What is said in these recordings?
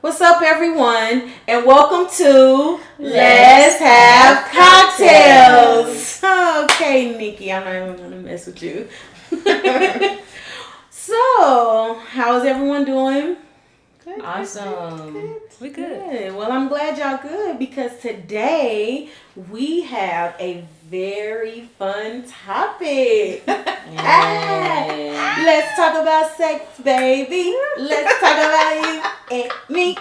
What's up, everyone, and welcome to Lez Have Cocktails. Okay, Nikki, I'm not even gonna mess with you. So, how's everyone doing? Good, awesome. Good. We good. Well, I'm glad y'all good because today we have a very fun topic. Let's talk about sex, baby. Let's talk about you and me.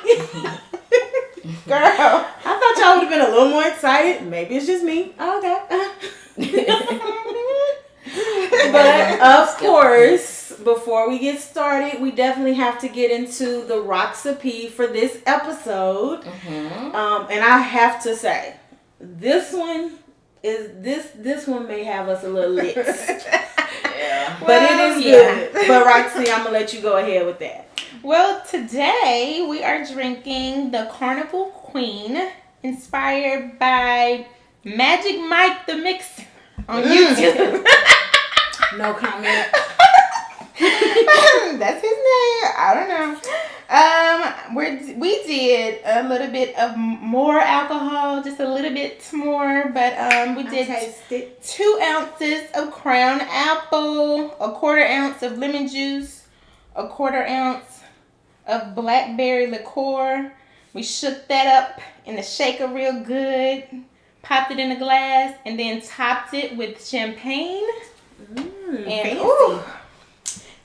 Girl, I thought y'all would have been a little more excited. Maybe it's just me. Okay. But of course, before we get started, we definitely have to get into the recipe for this episode. And I have to say, this one may have us a little lit. Yeah. But it is good. But Roxy, I'm gonna let you go ahead with that. Well, today we are drinking the Carnival Queen, inspired by Magic Mike the Mixer on YouTube. No comment. That's his name. I don't know. We did a little bit of more alcohol, just a little bit more, but we did 2 ounces of Crown Apple, a 1/4 ounce of lemon juice, a 1/4 ounce of blackberry liqueur. We shook that up in the shaker real good, popped it in a glass, and then topped it with champagne. And ooh,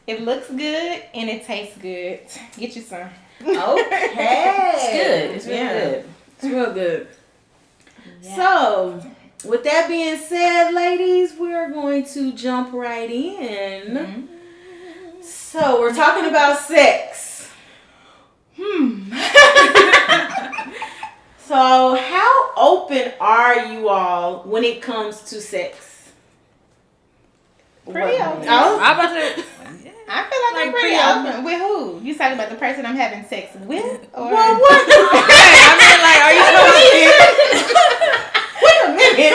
it looks good and it tastes good. Get you some. Okay. It's good. It's really good. It's real good. Yeah. So, with that being said, ladies, we're going to jump right in. So, we're talking about sex. So, how open are you all when it comes to sex? Pretty open. I'm about to. I feel like I'm pretty open. With who? You talking about the person I'm having sex with? Or? Well, what? I mean, like, are you Wait a minute.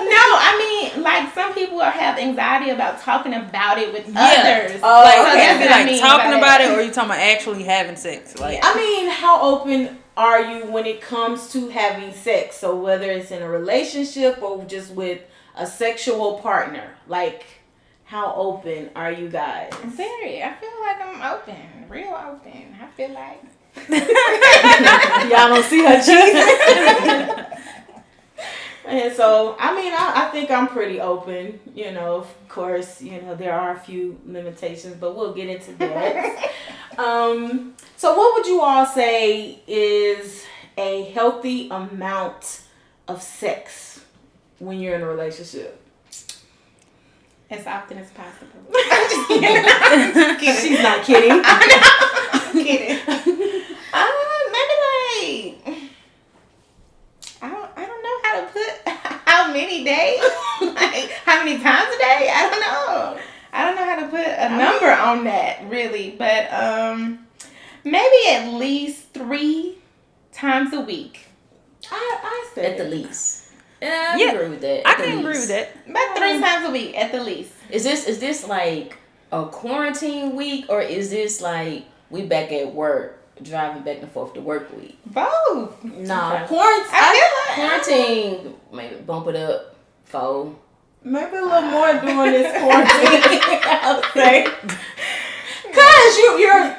No, I mean, like, some people have anxiety about talking about it with others. Oh, like, so that's what I like mean talking by about that. it, or you talking about actually having sex? Like, I mean, how open are you when it comes to having sex? So whether it's in a relationship or just with a sexual partner, like, how open are you guys? Very. I feel like I'm open. Real open. I feel like. Y'all don't see her cheesing. And so, I mean, I think I'm pretty open. You know, of course, there are a few limitations, but we'll get into that. So what would you all say is a healthy amount of sex when you're in a relationship? As often as possible. She's not kidding. I'm kidding. Maybe like, I don't know how to put how many days, like how many times a day. I don't know how to put a number on that really, but maybe at least 3 times a week. I said at the least. Yeah, I agree with that. I can agree with that. About 3 times a week at the least. Is this like a quarantine week, or is this like we back at work driving back and forth to work week? Both. No, Okay. Quarantine, maybe bump it up 4. Maybe a little more during this quarantine. I would say.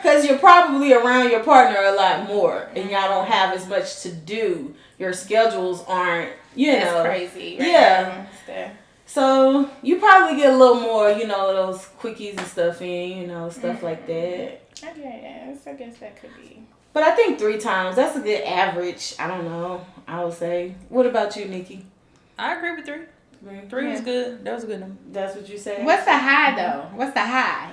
Cause you're probably around your partner a lot more, and y'all don't have as much to do. Your schedules aren't, That's crazy. Right? Yeah. So you probably get a little more, those quickies and stuff in, stuff like that. Okay, I guess that could be. But I think 3 times, that's a good average. I don't know. I would say. What about you, Nikki? I agree with 3. 3 was good. That was a good number. That's what you said? What's the high though? What's the high?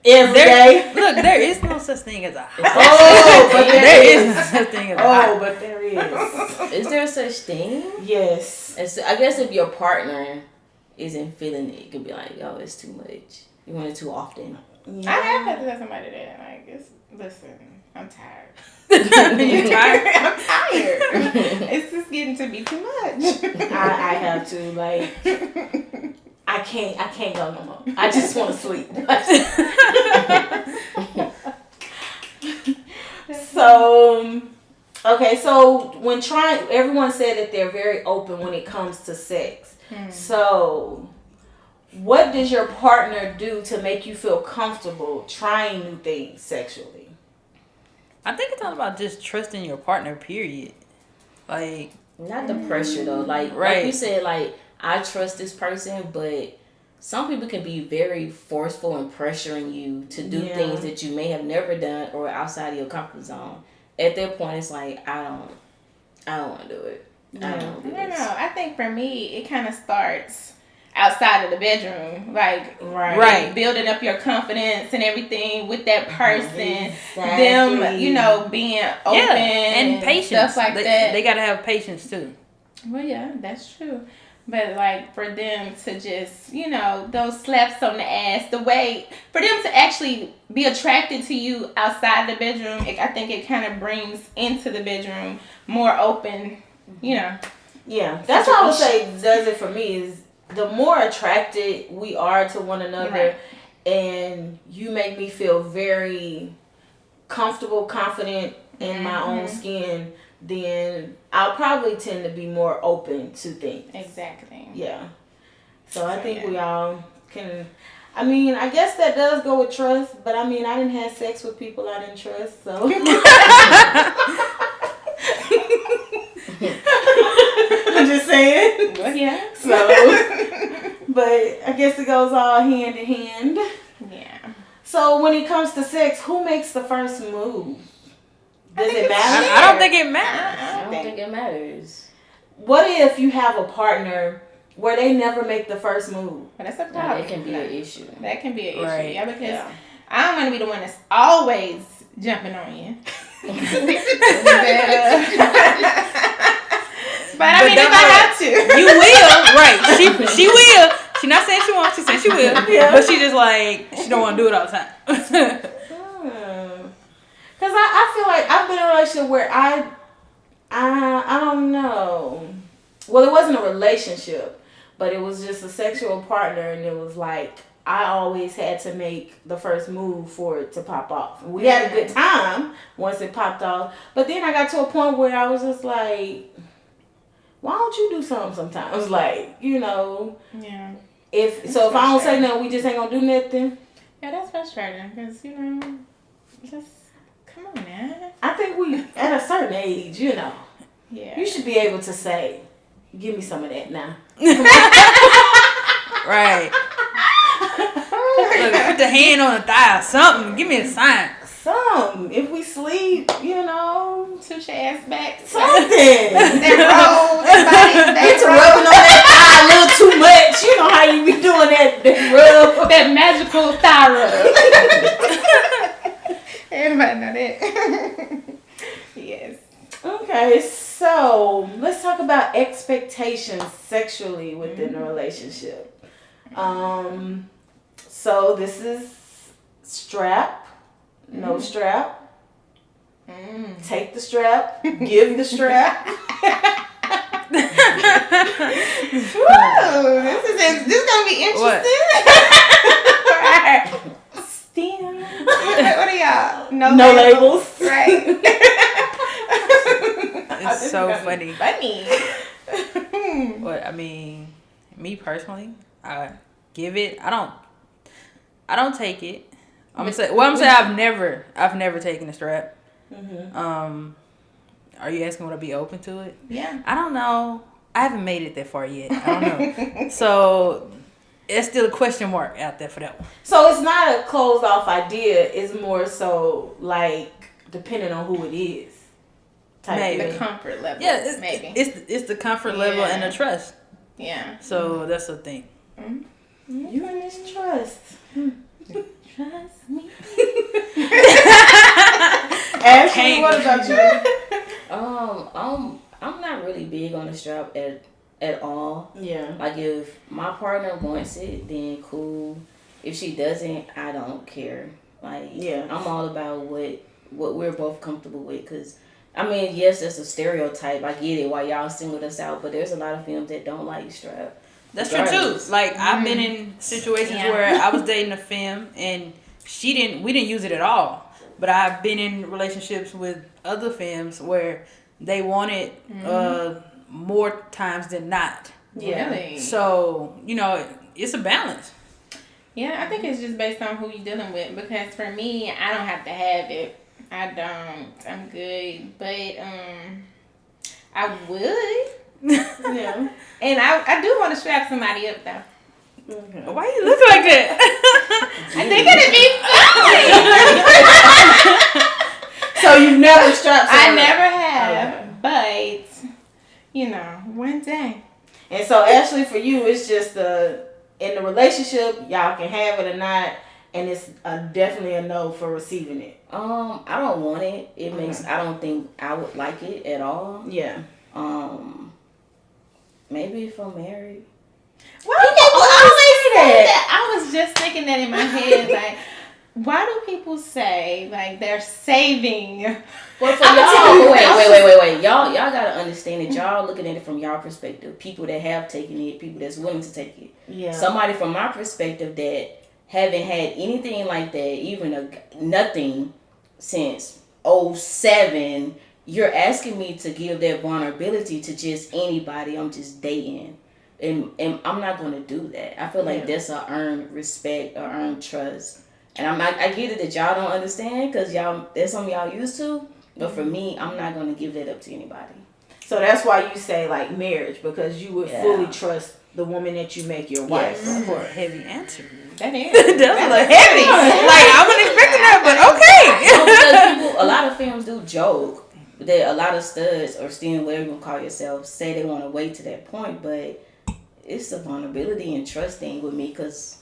Every day. Look, there is no such thing as a high. Oh, but there is no such thing as a high. Oh, but there is. Is there such thing? Yes. I guess if your partner isn't feeling it, it could be like, oh, it's too much. You want it too often. Yeah. I have had to tell somebody that. Like, listen, I'm tired. You tired? I'm tired. It's just getting to be too much. I have to, like, I can't go no more. I just want to sleep. So So, okay, so when everyone said that they're very open when it comes to sex. So, what does your partner do to make you feel comfortable trying new things sexually? I think it's all about just trusting your partner, period. Like, not the pressure though. Like you said, like, I trust this person, but some people can be very forceful and pressuring you to do things that you may have never done or outside of your comfort zone. At that point, it's like, I don't want to do it. I don't know. I think for me, it kind of starts outside of the bedroom, like building up your confidence and everything with that person. Them, being open and patience, stuff like that. They gotta have patience too. Well, yeah, that's true. But like for them to just, those slaps on the ass, the way for them to actually be attracted to you outside the bedroom, I think it kind of brings into the bedroom more open, Yeah, that's what I would say does it for me is the more attracted we are to one another, and you make me feel very comfortable, confident in my own skin, then I'll probably tend to be more open to things. Exactly. Yeah. So I think we all can. I mean, I guess that does go with trust, but I mean, I didn't have sex with people I didn't trust, so. I'm just saying. Well, yeah. So, but I guess it goes all hand in hand. Yeah. So when it comes to sex, who makes the first move? Does it matter? I don't think it matters. I don't think it matters. What if you have a partner where they never make the first move? But that's a problem. That can be an issue. That can be an issue. Right. Yeah, because I don't want to be the one that's always jumping on you. But I mean, if I have to. You will, right. She will. She not saying she wants, she said she will. Yeah. But she just like, she don't want to do it all the time. Because I feel like I've been in a relationship where I don't know. Well, it wasn't a relationship, but it was just a sexual partner, and it was like I always had to make the first move for it to pop off. We had a good time once it popped off, but then I got to a point where I was just like, why don't you do something sometimes? Like, Yeah. If I don't say nothing, we just ain't gonna do nothing. Yeah, that's frustrating because just come on now. I think we at a certain age, Yeah. you should be able to say, "Give me some of that now." Right. Look, put the hand on the thigh or something. Give me a sign. If we sleep, Touch your ass back. something. That roll, that It's rubbing on that thigh a little too much. You know how you be doing that rub. that magical thigh rub. Everybody know that. Yes. Okay, so let's talk about expectations sexually within a relationship. So this is strap, no strap. Take the strap, give the strap. Ooh, this is gonna be interesting. Right. Stem. What are y'all? No labels. Right. It's so funny. Funny. But I mean, me personally, I give it. I don't take it. I'm gonna say I've never taken a strap. Are you asking would I be open to it? Yeah. I don't know. I haven't made it that far yet. I don't know. So it's still a question mark out there for that one. So it's not a closed off idea. It's more so like depending on who it is. Maybe The comfort level. Yeah, maybe. It's the comfort level and the trust. Yeah. So that's the thing. You and this trust. Trust me. Ashley, what about you? I'm not really big on the strap at all. Yeah. Like if my partner wants it, then cool. If she doesn't, I don't care. Like I'm all about what we're both comfortable with. Cause I mean, yes, that's a stereotype. I get it why y'all singled us out, but there's a lot of films that don't like strap. That's true too. Like I've been in situations where I was dating a femme and we didn't use it at all. But I've been in relationships with other femmes where they want it more times than not. Yeah. Really? So, it's a balance. Yeah, I think it's just based on who you're dealing with. Because for me, I don't have to have it. I don't. I'm good. But I would. Yeah. And I do want to strap somebody up though. Okay. Why you look like that? I think it'd be funny. So you've never strapped I never have, but one day. And so Ashley, for you, it's just in the relationship, y'all can have it or not, and it's definitely a no for receiving it. I don't want it. It makes. I don't think I would like it at all. Yeah. Maybe if I'm married. Why do people always say that? I was just thinking that in my head. Like, why do people say like they're saving? Well, for y'all, wait. Y'all gotta understand that y'all looking at it from y'all perspective. People that have taken it, people that's willing to take it. Yeah. Somebody from my perspective that haven't had anything like that, even nothing since 2007. You're asking me to give that vulnerability to just anybody I'm just dating. And I'm not going to do that. I feel like that's a earned respect or earned trust. And I get it that y'all don't understand because that's something y'all used to. But for me, I'm not going to give that up to anybody. So that's why you say like marriage, because you would fully trust the woman that you make your wife. Yes. For a heavy answer. That is. That's heavy. Like, I wasn't expecting that, but okay. A lot of films do joke that a lot of studs or still whatever you call yourself say they want to wait to that point, but it's a vulnerability and trust thing with me because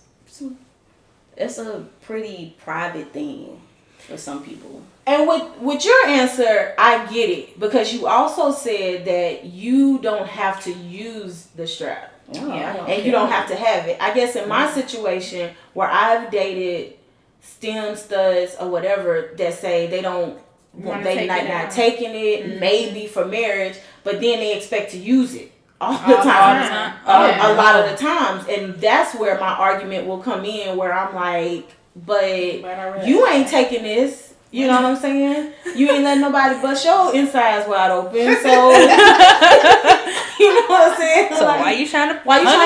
it's a pretty private thing for some people. And with your answer, I get it, because you also said that you don't have to use the strap. No, and you don't have to have it. I guess in my situation where I've dated STEM studs or whatever that say they don't, they not taking it, maybe for marriage, but then they expect to use it all the time. A lot of the times. And that's where my argument will come in, where I'm like, but you ain't taking this. You know what I'm saying? You ain't letting nobody bust your insides wide open. So, you know what I'm saying? So like, why you trying to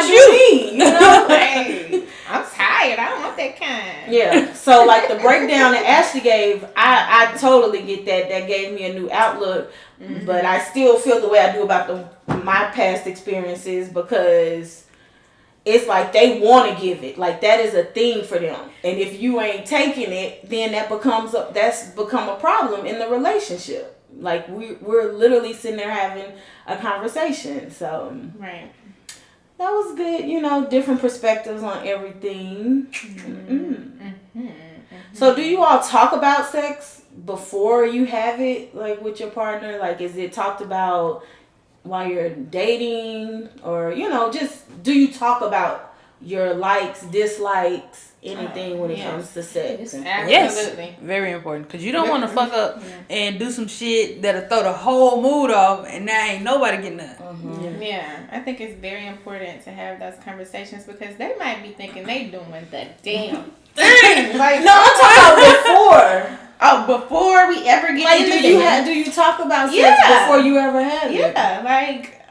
do me? You know? Hey, I'm tired. I don't want that kind. Yeah. So like the breakdown that Ashley gave, I totally get that. That gave me a new outlook. Mm-hmm. But I still feel the way I do about my past experiences, because it's like they want to give it. Like that is a thing for them. And if you ain't taking it, then that's become a problem in the relationship. Like we're literally sitting there having a conversation. So right. That was good. Different perspectives on everything. Mm-hmm. Mm-hmm. So do you all talk about sex before you have it, like with your partner? Like, is it talked about while you're dating, or just do you talk about your likes, dislikes, anything when it comes to sex? Absolutely. Yes, very important, because you don't want to fuck up and do some shit that'll throw the whole mood off, and now ain't nobody getting nothing. Mm-hmm. Yeah, I think it's very important to have those conversations, because they might be thinking they doing the damn thing. Like, no, I'm talking about before. Oh, before we ever get into do you talk about sex before you ever have it? Yeah, like,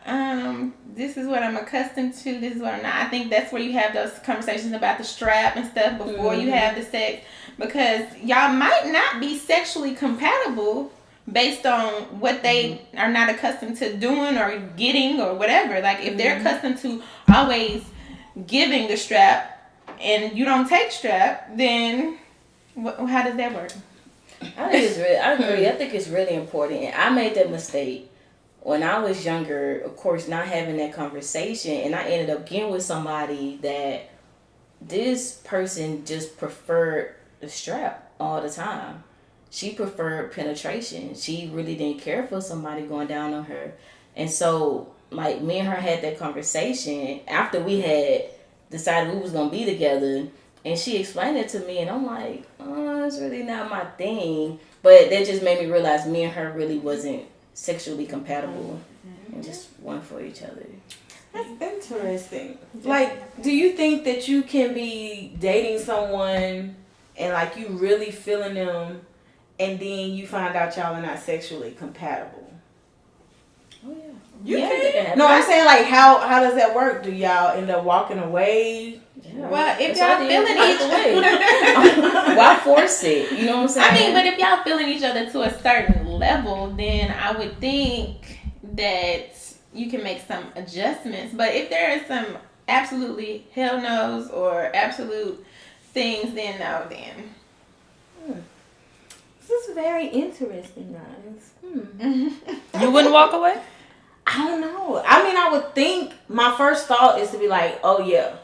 this is what I'm accustomed to, this is what I'm not. I think that's where you have those conversations about the strap and stuff before you have the sex, because y'all might not be sexually compatible based on what they are not accustomed to doing or getting or whatever. Like, if they're accustomed to always giving the strap and you don't take strap, then how does that work? I agree. I think it's really important. And I made that mistake when I was younger, of course, not having that conversation. And I ended up getting with somebody that this person just preferred the strap all the time. She preferred penetration. She really didn't care for somebody going down on her. And so, like, me and her had that conversation after we had decided we was going to be together. And she explained it to me, and I'm like, oh, it's really not my thing. But that just made me realize me and her really wasn't sexually compatible and just one for each other. That's interesting. Like, do you think that you can be dating someone and, like, you really feeling them, and then you find out y'all are not sexually compatible? Oh yeah. You can. No, I'm saying like how does that work? Do y'all end up walking away? Yeah. Well, if y'all feeling each other, why force it? You know what I'm saying? I mean, but if y'all feeling each other to a certain level, then I would think that you can make some adjustments. But if there is some absolutely hell no's or absolute things, then no, then. This is very interesting, guys. You wouldn't walk away? I don't know. I mean, I would think my first thought is to be like, oh yeah.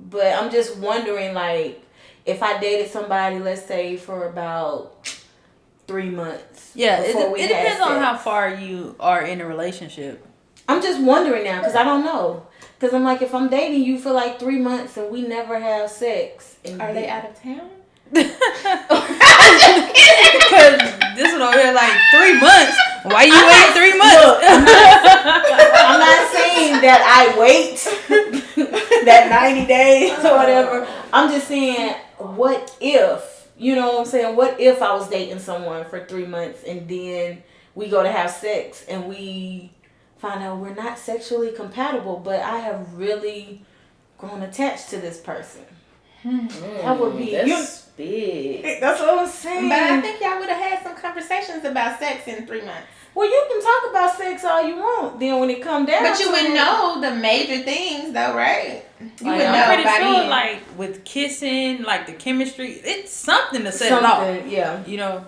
But I'm just wondering, like, if I dated somebody, let's say, for about 3 months. Yeah, it before we had depends on sex. how far you are in a relationship. I'm just wondering now, because I don't know. Because I'm like, if I'm dating you for like 3 months and we never have sex. And Are they out of town? Because this one over here like 3 months. Why you wait 3 months? Look, I'm not saying that I wait that 90 days or whatever. I'm just saying, what if, you know what I'm saying? What if I was dating someone for 3 months and then we go to have sex and we find out we're not sexually compatible, but I have really grown attached to this person. That would be big. That's what I'm saying. But I think y'all would have had some conversations about sex in 3 months. Well, you can talk about sex all you want. Then when it come down, But you to would it, know the major things, though, right? You Like, would I'm know pretty by sure, then. like with kissing, like the chemistry, it's something to set it off. yeah. You know.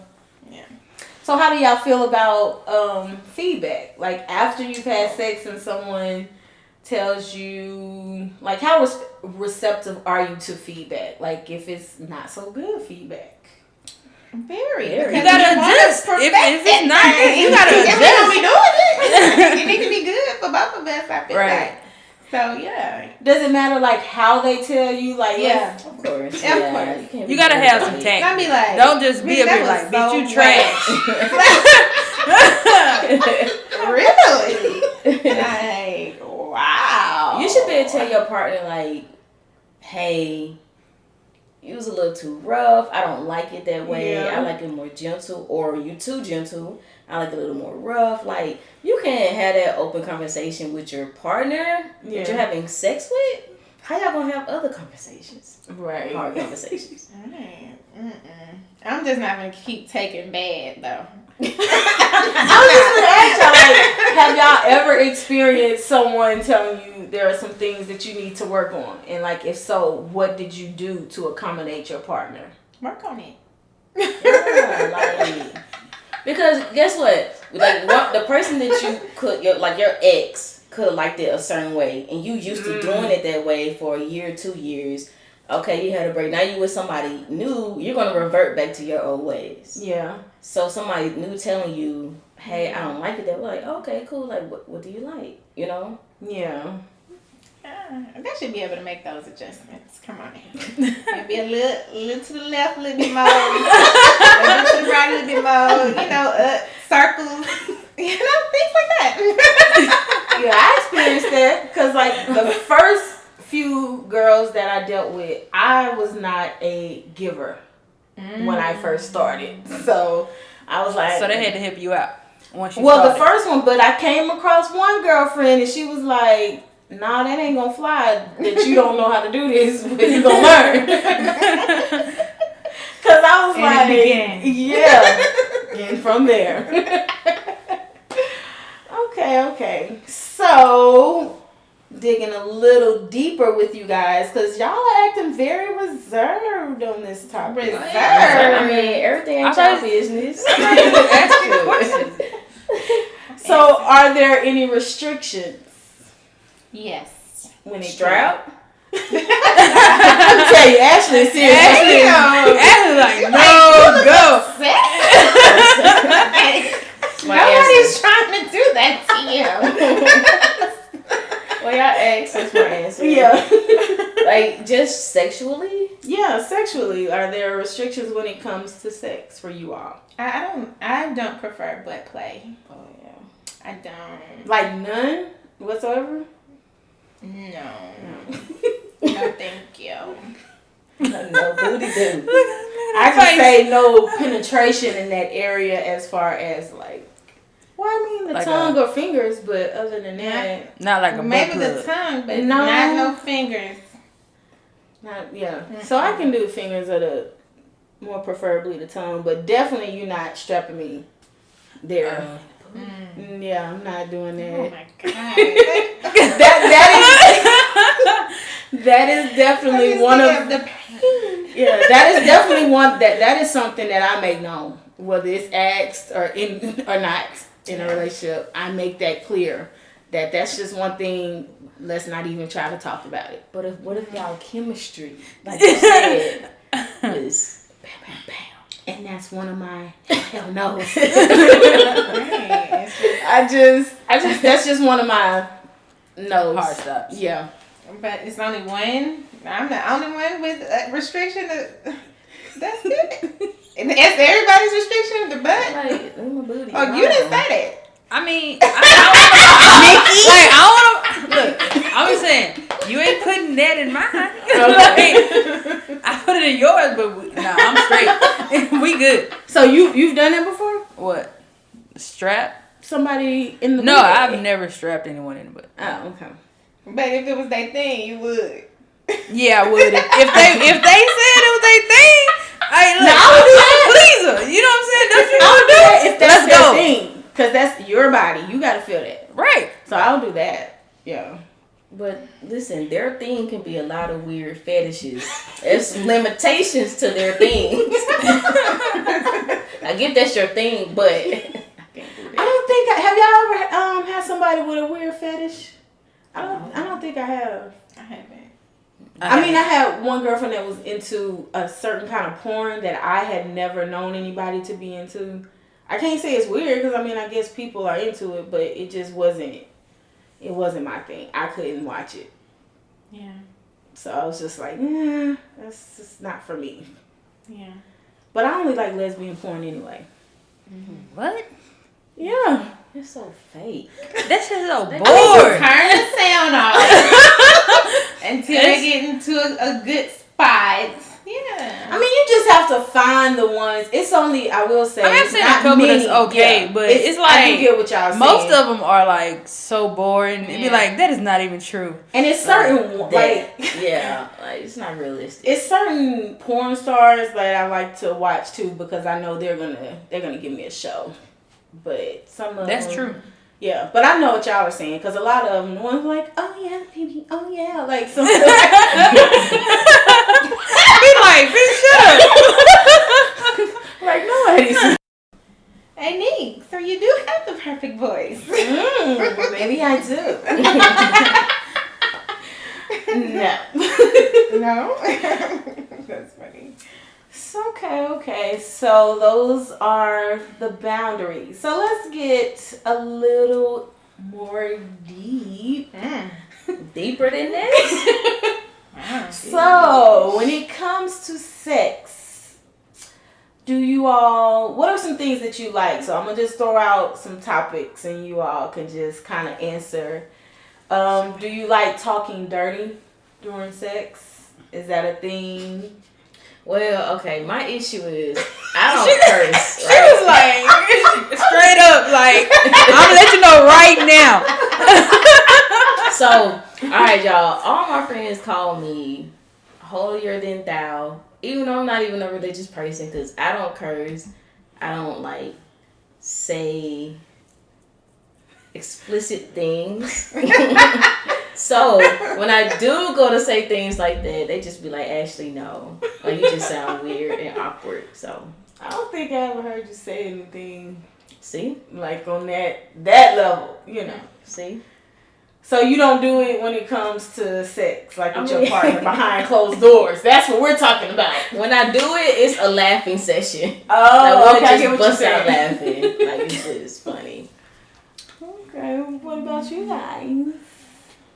Yeah. So how do y'all feel about feedback? Like after you've had sex and someone tells you, like, how receptive are you to feedback? Like if it's not so good feedback. Very. You You gotta adjust. If it's not good, you gotta If we don't be adjust. doing it, it need to be good for both of us, I feel Right. like. So, yeah. Does it matter like how they tell you? Like Yeah. Of course. Of Yeah, course. can't You be gotta worried have about some it. tact. Don't be like, Don't just be a "That bit was like, bitch, so you trash. Really? Like, wow. You should be able to tell your partner, like, hey, it was a little too rough. I don't like it that way. Yeah. I like it more gentle. Or you too gentle. I like it a little more rough. Like, you can have that open conversation with your partner that you're having sex with. How y'all gonna have other conversations? Right. Hard conversations. I'm just not going to keep taking bad, though. I was just gonna ask y'all, like, have y'all ever experienced someone telling you there are some things that you need to work on? And like, if so, what did you do to accommodate your partner? Work on it. Yeah, like, because guess what? Like, the person that you could, your ex could have liked it a certain way, and you used to doing it that way for a year, 2 years. Okay, you had a break. Now you with somebody new. You're gonna revert back to your old ways. Yeah. So somebody new telling you, "Hey, I don't like it that way." Like, okay, cool. Like, what do you like? You know? Yeah. They should be able to make those adjustments. Come on now. Maybe a little to the left, a little bit more. A little to the right, a little bit more. You know, circles. You know, things like that. Yeah, I experienced that because like the first few girls that I dealt with, I was not a giver when I first started. So I was like, So they had to help you out once you well, started. the first one, but I came across one girlfriend and she was like, nah, that ain't gonna fly, that you don't know how to do this, but you gonna learn. Cause I was And like, it began. yeah, and from there. Okay. So, digging a little deeper with you guys, because y'all are acting very reserved on this topic. I mean, everything ain't your business. So, are there any restrictions? Yes. When it Strap? I'll tell you, Ashley is serious. Ashley's like, no, go. Nobody's trying to do that to you. Well, y'all asked, that's my answer. Yeah. Like, just sexually? Yeah, sexually. Are there restrictions when it comes to sex for you all? I don't prefer butt play. Oh, yeah. I don't. Like none whatsoever? No. No, thank you. No booty do. I can say no penetration in that area as far as like. Well, I mean the tongue or fingers, but other than that, not like a maybe butt the plug. tongue, but not no fingers. Not So I can do fingers or more preferably the tongue, but definitely you're not strapping me there. Yeah, I'm not doing that. Oh my god. that is definitely one of the pain. Yeah, that is definitely one that is something that I make known, whether it's asked or not in a relationship. I make that clear that that's just one thing. Let's not even try to talk about it. But what if y'all chemistry, like you said, was bam, bam, bam. And that's one of my hell no's. Right. That's just one of my no's. Hard stops. Yeah. But it's only one. I'm the only one with a restriction. That's it. And that's everybody's restriction. The butt. Like, my booty. Oh, you didn't say that. I mean, I don't want to. Look, I'm just saying, you ain't putting that in mine. Okay. I put it in yours, but I'm straight. We good. So you've done that before? What? Strap? Somebody in the No, butt? I've never strapped anyone in the butt. Oh, okay. But if it was their thing, you would. Yeah, I would. If they said it was their thing, hey, look, I would do that. Please her. You know what I'm saying? That's what I would do that if that's Let's their go. thing. Because that's your body. You got to feel that. Right. So I'll do that. Yeah. But listen, their thing can be a lot of weird fetishes. There's limitations to their things. I get that's your thing, but I can't do that. I don't think have y'all ever had somebody with a weird fetish? I don't think I have. I haven't. I mean, I had one girlfriend that was into a certain kind of porn that I had never known anybody to be into. I can't say it's weird because I mean I guess people are into it, but it just wasn't. It wasn't my thing. I couldn't watch it. Yeah. So I was just like, that's just not for me. Yeah. But I only like lesbian porn anyway. What? Yeah. It's so fake. That shit's so bored. Turn the sound off until they get into a good spot. Yeah. I mean, you just have to find the ones. It's only, I will say, I mean, I've it's seen a not couple many. that's okay, but it's like I do get what y'all saying. most of them are like so boring. It'd be like that is not even true. And it's certain like it's not realistic. It's certain porn stars that I like to watch too because I know they're gonna give me a show. But some of That's them, true. Yeah, but I know what y'all are saying because a lot of them, the ones like, oh yeah, baby, oh yeah, like something. Be like, bitch, shut up. Like nobody's. Hey, Nick, so you do have the perfect voice. Maybe I do. No. That's funny. Okay. So those are the boundaries. So let's get a little more deep. Deeper than this? So when it comes to sex, what are some things that you like? So I'm going to just throw out some topics and you all can just kind of answer. Do you like talking dirty during sex? Is that a thing? Well, okay, my issue is I don't curse. She was like, straight up, like, I'm gonna let you know right now. So, alright, y'all, all my friends call me holier than thou, even though I'm not even a religious person, because I don't curse. I don't, like, say explicit things. So, when I do go to say things like that, they just be like, Ashley, no. Like, you just sound weird and awkward. So, I don't think I ever heard you say anything see? like on that level, you know. See? So you don't do it when it comes to sex, like with your partner behind closed doors. That's what we're talking about. When I do it, it's a laughing session. Oh, like, okay, I get just what you're bust out saying. laughing. Like, it's just funny. Okay, what about you guys?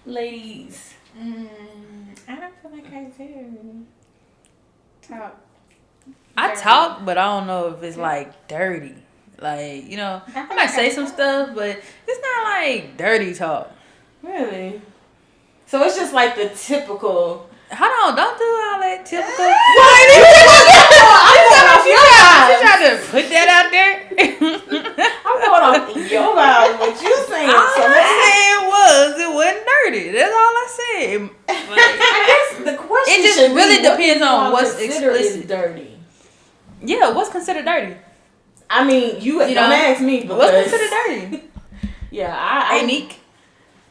Ladies. I don't feel like I do. Talk. I talk, but I don't know if it's like dirty. Like, you know, I might say some stuff, but it's not like dirty talk. Really? So it's just like the typical Hold on, don't do all that typical. I'm She tried to put that out there. I'm going off your vibe. What you saying? All I said it wasn't dirty. That's all I said. Like, I guess the question it just really depends on what's explicit. Dirty. Yeah, what's considered dirty? I mean, you don't ask me. Because, what's considered dirty? Yeah, I Nick.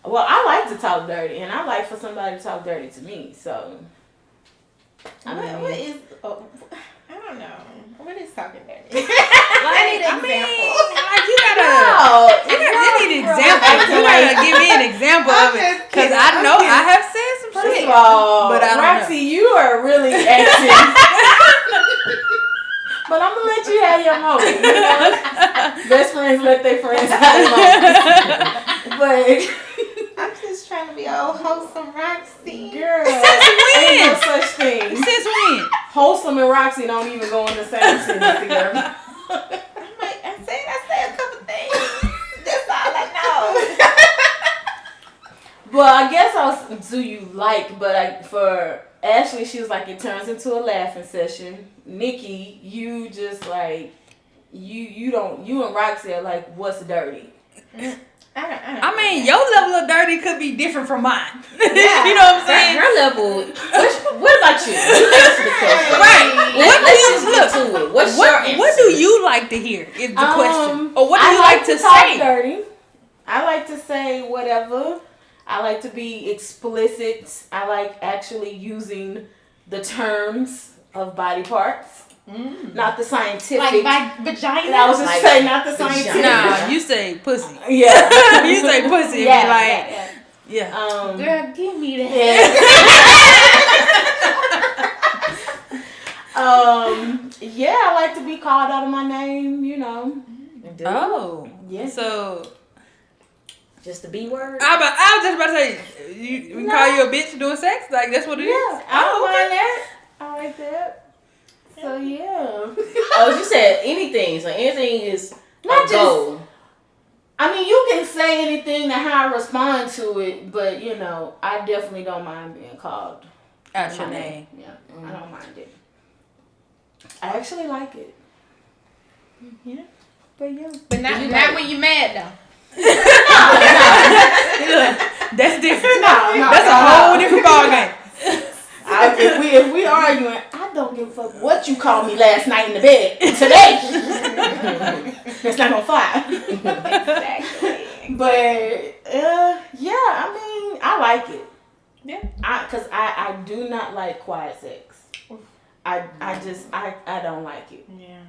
Well, I like to talk dirty, and I like for somebody to talk dirty to me. So, I mean, what is? Oh, I don't know. What is talking dirty? I need an example. Like you need an example. You gotta give me an example of it, because I know I have said some First shit. of all, but I don't Roxy, know. you are really acting. But I'm gonna let you have your moment. You know? Best friends let their friends have their moments. But I'm just trying to be all wholesome, Roxy. girl, Since when? ain't no such thing. Since when? Wholesome and Roxy don't even go in the same sentence together. I said a couple things. That's all I know. Well, I guess do you like? But for Ashley, she was like, it turns into a laughing session. Nikki, you just like you and Roxy are like, what's dirty? I mean, your level of dirty could be different from mine. Yeah. You know what I'm saying? Her level. What about you? You answer the question. Right. Let's just get to it. What's your answer? What do you like to hear? Is the question. Or what do I you like to talk say? Dirty. I like to say whatever. I like to be explicit. I like actually using the terms of body parts. Not the scientific. like vagina. I was just saying, not the scientific. Nah, you say pussy. Yeah. You say pussy. Yeah. Yeah. Girl, give me that. Yeah, I like to be called out of my name, you know. Oh. Yeah. So. Just the B word? I was just about to say, we call you a bitch doing sex? Like, that's what it is? I don't mind that. I like that. So, yeah. Oh, you said anything. So, anything is Not a goal. I mean, you can say anything to how I respond to it, but, you know, I definitely don't mind being called out your name. Yeah, I don't mind it. I actually like it. Yeah. But, yeah. But not when you're mad, though. That's different. No, that's a whole different ballgame. If we arguing, I don't give a fuck what you called me last night in the bed. Today, it's not gonna fly. Exactly. But yeah, I mean, I like it. Yeah. Cause I do not like quiet sex. I don't like it. Yeah.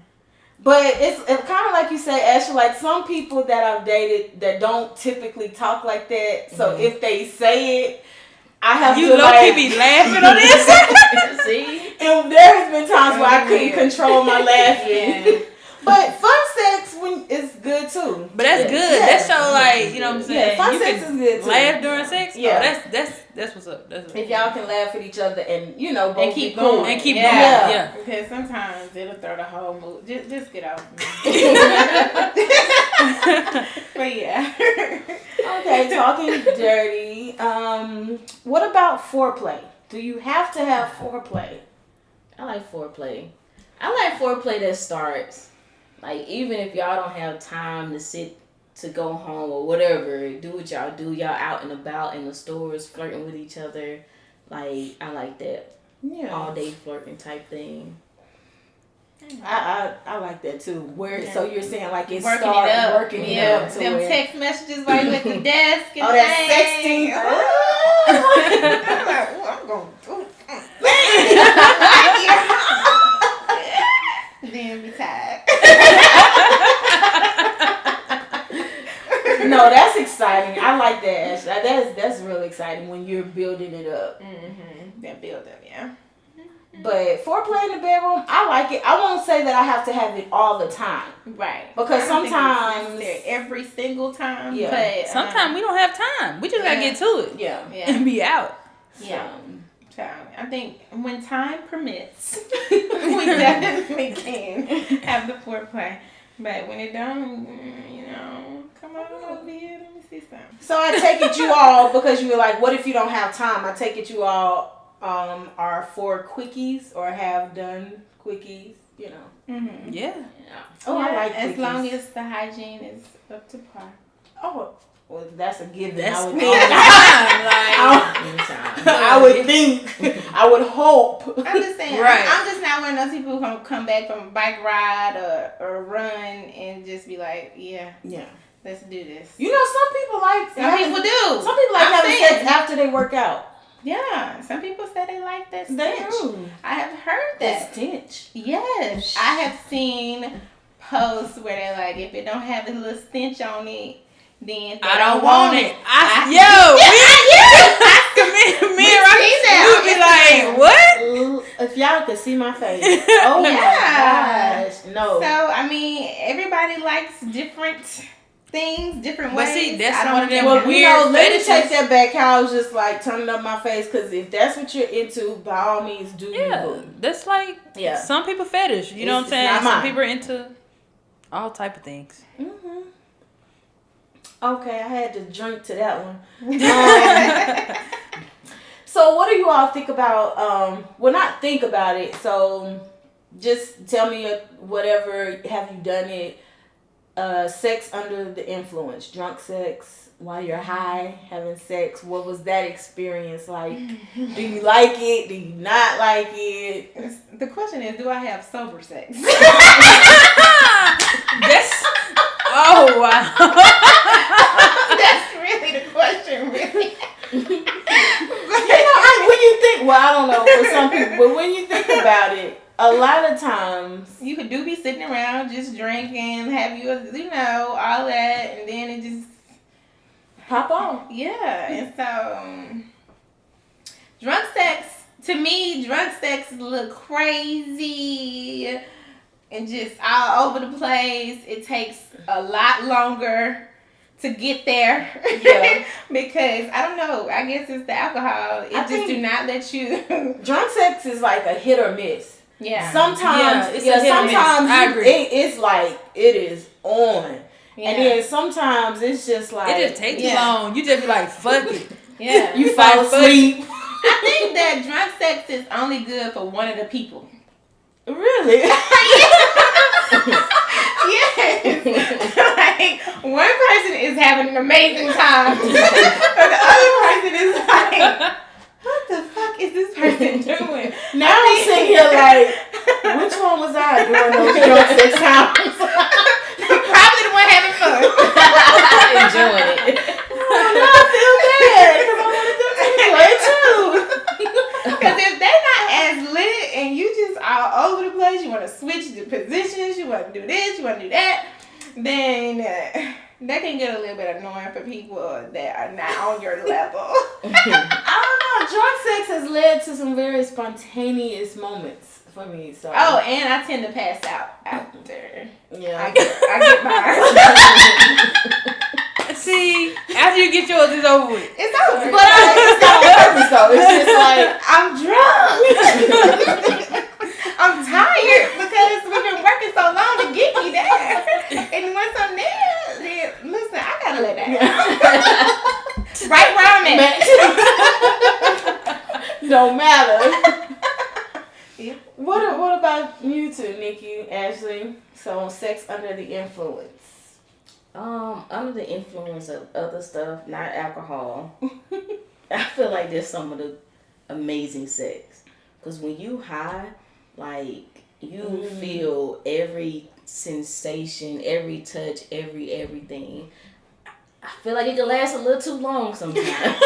But it's kind of like you say, Ashley, like some people that I've dated that don't typically talk like that. So if they say it, I have you to low-key be laughing on this. See? And there has been times where I couldn't control my laughing. Yeah. But fun sex is good too. But that's good. Yeah. That show, like, you know what I'm saying? Yeah, fun you sex can is good too. laugh during sex? Yeah. Oh, that's what's up. That's If y'all can laugh at each other and, you know, both And keep be cool. going. And keep Yeah. going. Yeah. Because sometimes it'll throw the whole mood. Just get off me. But yeah. Okay, talking dirty. What about foreplay? Do you have to have foreplay? I like foreplay. I like foreplay that starts, like, even if y'all don't have time to sit to go home or whatever, do what y'all do. Y'all out and about in the stores flirting with each other. Like, I like that. Yeah. All day flirting type thing. I like that too. So you're saying like it's Working start it up. working it up to Them where text messages while you at the desk. And that sexting. I'm like, I'm going to then be tired. No, that's exciting. I like that, Ashley. That's really exciting when you're building it up. Mm-hmm. That build up, yeah. But foreplay in the bedroom, I like it. I won't say that I have to have it all the time. Right. Because I don't think sometimes it's necessary every single time. Yeah. But Sometimes we don't have time. We just gotta get to it. Yeah. And be out. Yeah. So I think when time permits, we definitely can have the foreplay. But when it don't, you know, come on over here, let me see something. So I take it you all, because you were like, what if you don't have time? I take it you all are for quickies or have done quickies, you know. Mm-hmm. Yeah. Oh, I like quickies. as long as the hygiene is up to par. Oh, well, that's a given. That's I would time. I would think. I would hope. I'm just saying. Right. I'm just not one of those people who gonna come back from a bike ride or run and just be like, yeah, let's do this. You know, some people like. Some people do. Some people like having sex after they work out. Yeah, some people say they like that stench. They do. I have heard that stench. Yes, I have seen posts where they're like, if it don't have the little stench on it, then I don't want it. Me and Rocky would be like, what? If y'all could see my face. Oh my gosh. No. So, I mean, everybody likes different things, different ways. But see, that's one of them weird weird let me fetishes. take that back. How I was just like turning up my face, because if that's what you're into, by all means do you. That's like some people fetish. You know what I'm saying? Some people are into all type of things. Mm-hmm. Okay, I had to drink to that one. So what do you all think about, well, not think about it, so just tell me whatever, have you done it, sex under the influence, drunk sex, while you're high, having sex, what was that experience like? Do you like it? Do you not like it? The question is, do I have sober sex? Oh, wow. That's really the question, really. When you think, well, I don't know for some people, but when you think about it, a lot of times you could be sitting around just drinking, have you know, all that, and then it just pop off. Yeah, and so drunk sex, to me, drunk sex look crazy and just all over the place. It takes a lot longer to get there. Yeah. Because I don't know, I guess it's the alcohol. It just do not let you. Drunk sex is like a hit or miss. Yeah. Sometimes it's like it is on. Yeah. And then sometimes it's just like it just takes long. You just be like, fuck it. Yeah. You fall asleep. I think that drunk sex is only good for one of the people. Really? Yes. Like one person is having an amazing time, but the other person is like, what the fuck is this person doing? Now I'm sitting here like, which one was I during those drunk sex times? Probably the one having fun. Enjoying it. No, I feel bad because I want to do it too. Because if they're not as lit and you just all over the place, you want to switch the positions, you want to do this, you want to do that, then that can get a little bit annoying for people that are not on your level. I don't know. Drunk sex has led to some very spontaneous moments for me. So. Oh, and I tend to pass out after. Yeah. I get mine. See, after you get yours, it's over with. It's over. But it's not on purpose though. It's just like, I'm drunk. I'm tired because we've been working so long to get me there. And once I'm there, then listen, I gotta let that out. Right where I'm at. No matter. Yeah. What about you two, Nikki, Ashley? So sex under the influence. Under the influence of other stuff, not alcohol. I feel like there's some of the amazing sex. Because when you high, like, you feel every sensation, every touch, everything. I feel like it can last a little too long sometimes.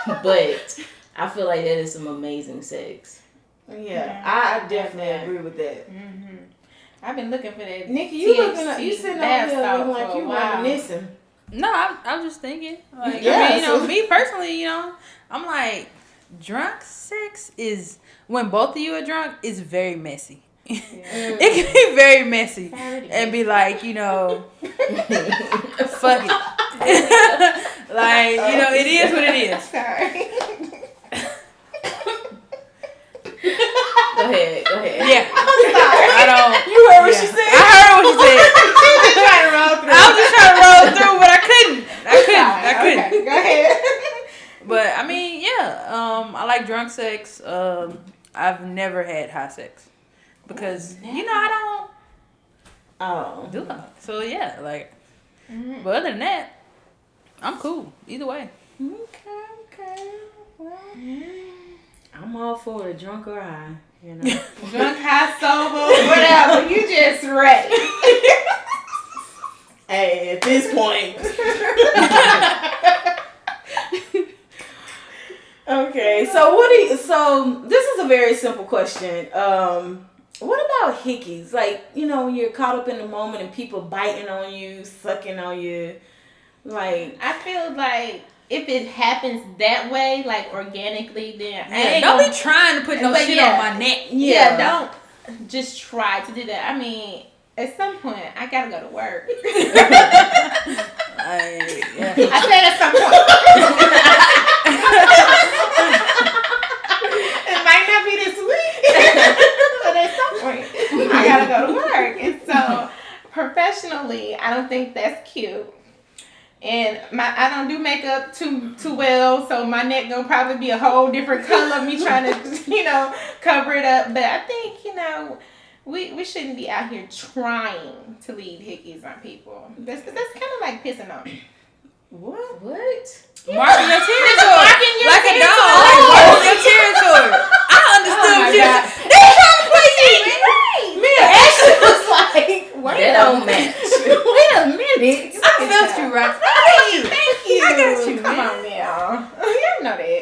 But I feel like that is some amazing sex. Yeah, I definitely agree with that. Mm-hmm. I've been looking for that. Nikki, you sitting over here looking like you reminiscing. No, I'm just thinking. Like, yeah, I mean, me personally, I'm like, drunk sex is, when both of you are drunk, it's very messy. Yeah. It can be very messy. And be like, fuck it. Like, it is what it is. Sorry. Go ahead. Yeah. I'm sorry. You heard what she said? I heard what she said. She was just trying to roll through. I was just trying to roll through, but I couldn't. Okay, go ahead. But I mean, yeah. I like drunk sex. I've never had high sex because I don't. Oh. Do it. So yeah, like. But other than that, I'm cool either way. Okay. Well, I'm all for it, drunk or high. Drunk, high, sober, whatever. You just ready. Hey, at this point. Okay, so this is a very simple question. What about hickeys? Like, when you're caught up in the moment and people biting on you, sucking on you, like. I feel like if it happens that way, like organically, then don't be trying to put no shit on my neck. Yeah, don't just try to do that. I mean, at some point, I gotta go to work. I said at some point. It might not be this week, but at some point, I gotta go to work. And so, professionally, I don't think that's cute. And I don't do makeup too well, so my neck gonna probably be a whole different color. Me trying to, cover it up. But I think, we shouldn't be out here trying to leave hickeys on people. That's kind of like pissing on them. What? Yeah. Marking your territory. Marking your like territory. a dog. Like marking your territory. I understood what you said. They trying to play you. Me and Ashley was like, That don't match. Wait a minute. I felt you right. Thank you. I got you, Come man. on now. You know that.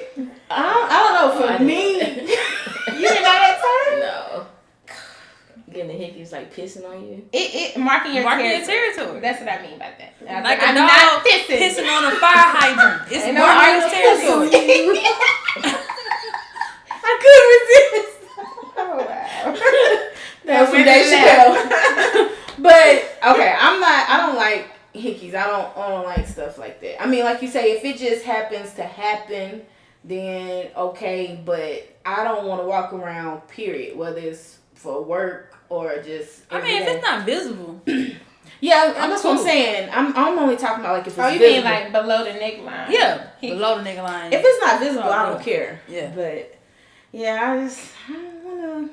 I don't know. For me, You didn't know that term? No. Getting the hickeys like pissing on you. It marking your territory. That's what I mean by that. Like a I'm dog not pissing. pissing on a fire hydrant. It's Ain't marking no your territory. I couldn't resist. Oh wow. That's what they should. But okay, I don't like hickeys. I don't like stuff like that. I mean, like you say, if it just happens to happen, then okay. But I don't want to walk around. Period. Whether it's for work or just. I mean, if it's not visible. Yeah, that's what I'm saying. I'm only talking about like if it's you visible. mean like below the neckline? Yeah, below the neckline. If it's not visible, I don't care. Yeah. But yeah, I don't wanna.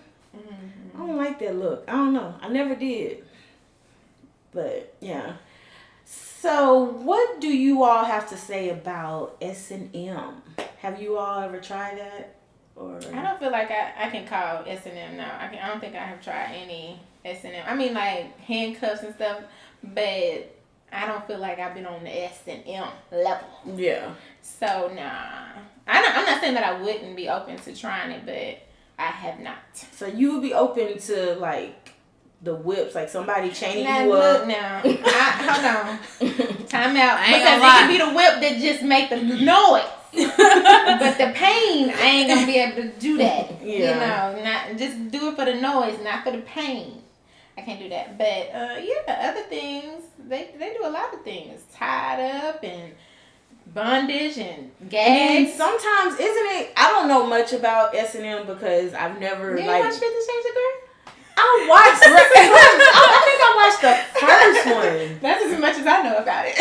I don't like that look. I don't know. I never did. But yeah. So what do you all have to say about S&M? Have you all ever tried that? Or I don't feel like I can call S&M now. I don't think I have tried any S&M. I mean, like handcuffs and stuff, but I don't feel like I've been on the S&M level. Yeah. So nah, I'm not saying that I wouldn't be open to trying it, but I have not. So you would be open to like the whips, like somebody chaining Now, you look up. now, hold on, time out. I ain't Because gonna it can be the whip that just make the noise. But the pain, I ain't gonna be able to do that. Yeah. Not just do it for the noise, not for the pain. I can't do that. But other things, they do a lot of things. Tied up and bondage and gags. And sometimes, isn't it? I don't know much about S&M because I've never You like. watch 50 Shades of Grey? I watched. I think I watched the first one. That's as much as I know about it.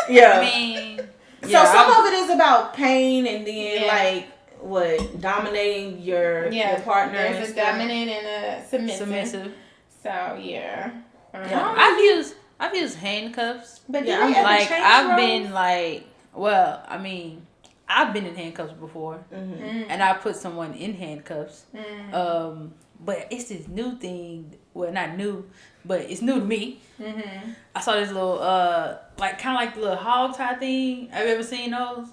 Yeah. I mean, So some of it is about pain and then Yeah. like dominating your partner. There's and a stuff. dominant and a submissive. So yeah. I've used handcuffs. But Yeah, do they ever Like change I've roles? been like, well, I mean, I've been in handcuffs before, and I put someone in handcuffs. But it's this new thing. Well, not new, but it's new to me. I saw this little like kind of like the little hog tie thing. Have you ever seen those?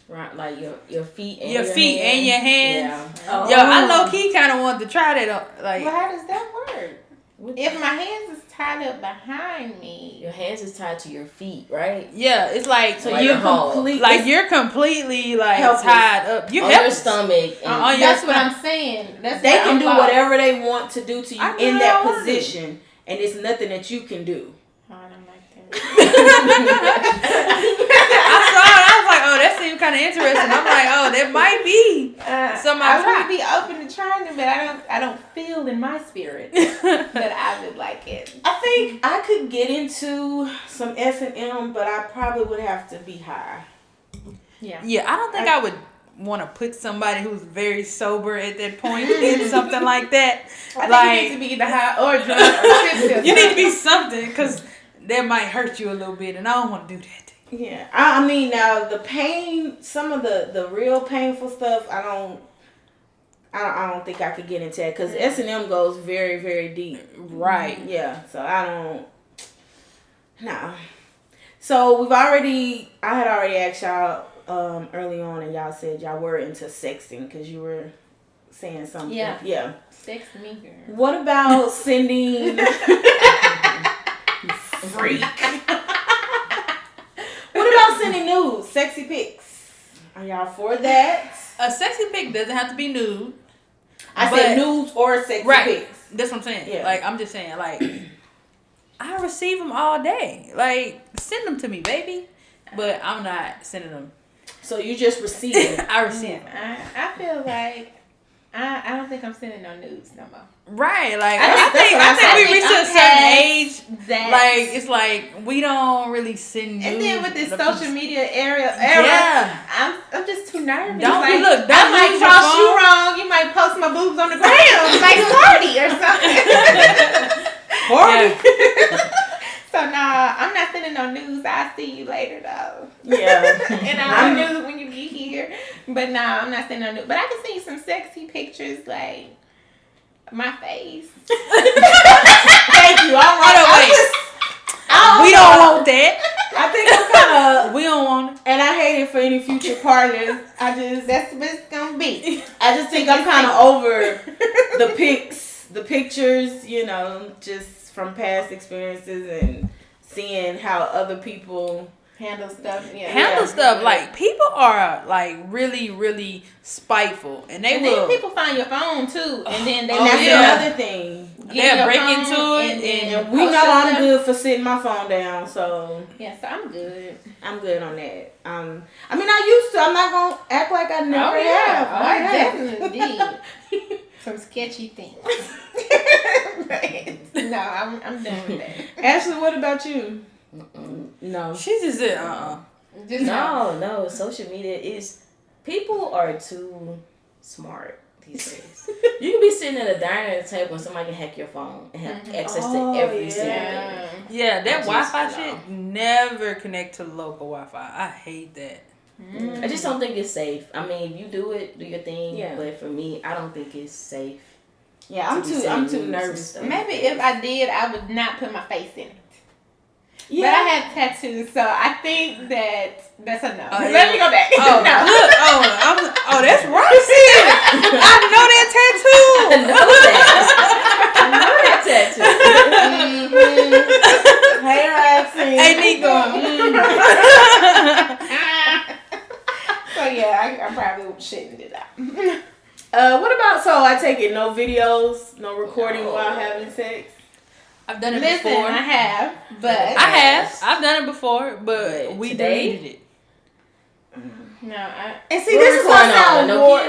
Right, like your feet and your feet and your hands. Yeah. Yo, I low key kind of wanted to try that. Like, Well, how does that work? If my hands is tied up behind me, Your hands is tied to your feet, right? yeah, it's like So you're completely you're completely like helpless. tied up. You're on your helpless. stomach. And On your that's what stomach. I'm saying. That's They why can I'm do lost. whatever they want to do to you I do in what that I wanna do. position, and it's nothing that you can do. Oh, I don't like that. I saw it. I was like, oh, that seemed kind of interesting. I'm like, oh, that might be something I I would be open to trying it, but I don't feel in my spirit that I would like it. I think I could get into some S&M, but I probably would have to be high. Yeah. Yeah, I don't think I would want to put somebody who's very sober at that point in something like that. I think you need to be either high or drunk or tipsy. You need to be something because that might hurt you a little bit, and I don't want to do that. Yeah, I mean, now the pain, some of the real painful stuff, I don't think I could get into that because S&M goes very, very deep. Right. Yeah. So I don't. No. So I had already asked y'all early on, and y'all said y'all were into sexting because you were saying something. Yeah. Yeah. Sex me, girl. What about sending? Freak. What about sending nudes, sexy pics? Are y'all for that? A sexy pic doesn't have to be nude. I said nudes or sexy pics. That's what I'm saying. Yeah. Like, I'm just saying, like, I receive them all day. Like, send them to me, baby. But I'm not sending them. So you just receive them. I receive them. I feel like I don't think I'm sending no nudes no more. Right, like I think we reached a certain age that, like it's like we don't really send nudes. And then with this to social media era, yeah, I'm just too nervous. Don't like, look. Don't I might use your cross you phone. wrong. You might post my boobs on the ground like party or something. Party. So nah, I'm not sending no news. I'll see you later though. Yeah. And I'll news when you get here. But nah, I'm not sending no news. But I can send you some sexy pictures like my face. Thank you. We don't want that. I think I'm kind of. We don't want it. And I hate it for any future partners. That's what it's gonna be. I just think I'm kind of over the pics, the pictures, you know, just from past experiences and seeing how other people handle stuff. Handle stuff. Like, people are like really, really spiteful, and then people find your phone too, and then they. And that's another thing. They'll break into it, and we know I'm good for sitting my phone down, so yeah, so I'm good. I'm good on that. I mean, I used to. I'm not gonna act like I never have. I definitely did some sketchy things. No, I'm done with that. Ashley, what about you? No. She just said, No. Social media is, people are too smart these days. You can be sitting at a diner table and somebody can hack your phone and have access to every single thing. Yeah, that Wi-Fi shit never connect to local Wi-Fi. I hate that. I just don't think it's safe. I mean, if you do it, do your thing. Yeah. But for me, I don't think it's safe. Yeah, I'm too nervous. Maybe if I did, I would not put my face in it. Yeah. But I have tattoos, so I think that's a no. Oh, Let me go back. Oh, No. look, that's Roxy. I know that tattoo. I know that tattoo. Hey, Roxy. Hey, Nico. So yeah, I probably shouldn't do that. What about, so I take it no videos, no recording while having sex? I've done it Listen, before. I have, but I've done it before, but we deleted it. no, And see, this is what I sound more.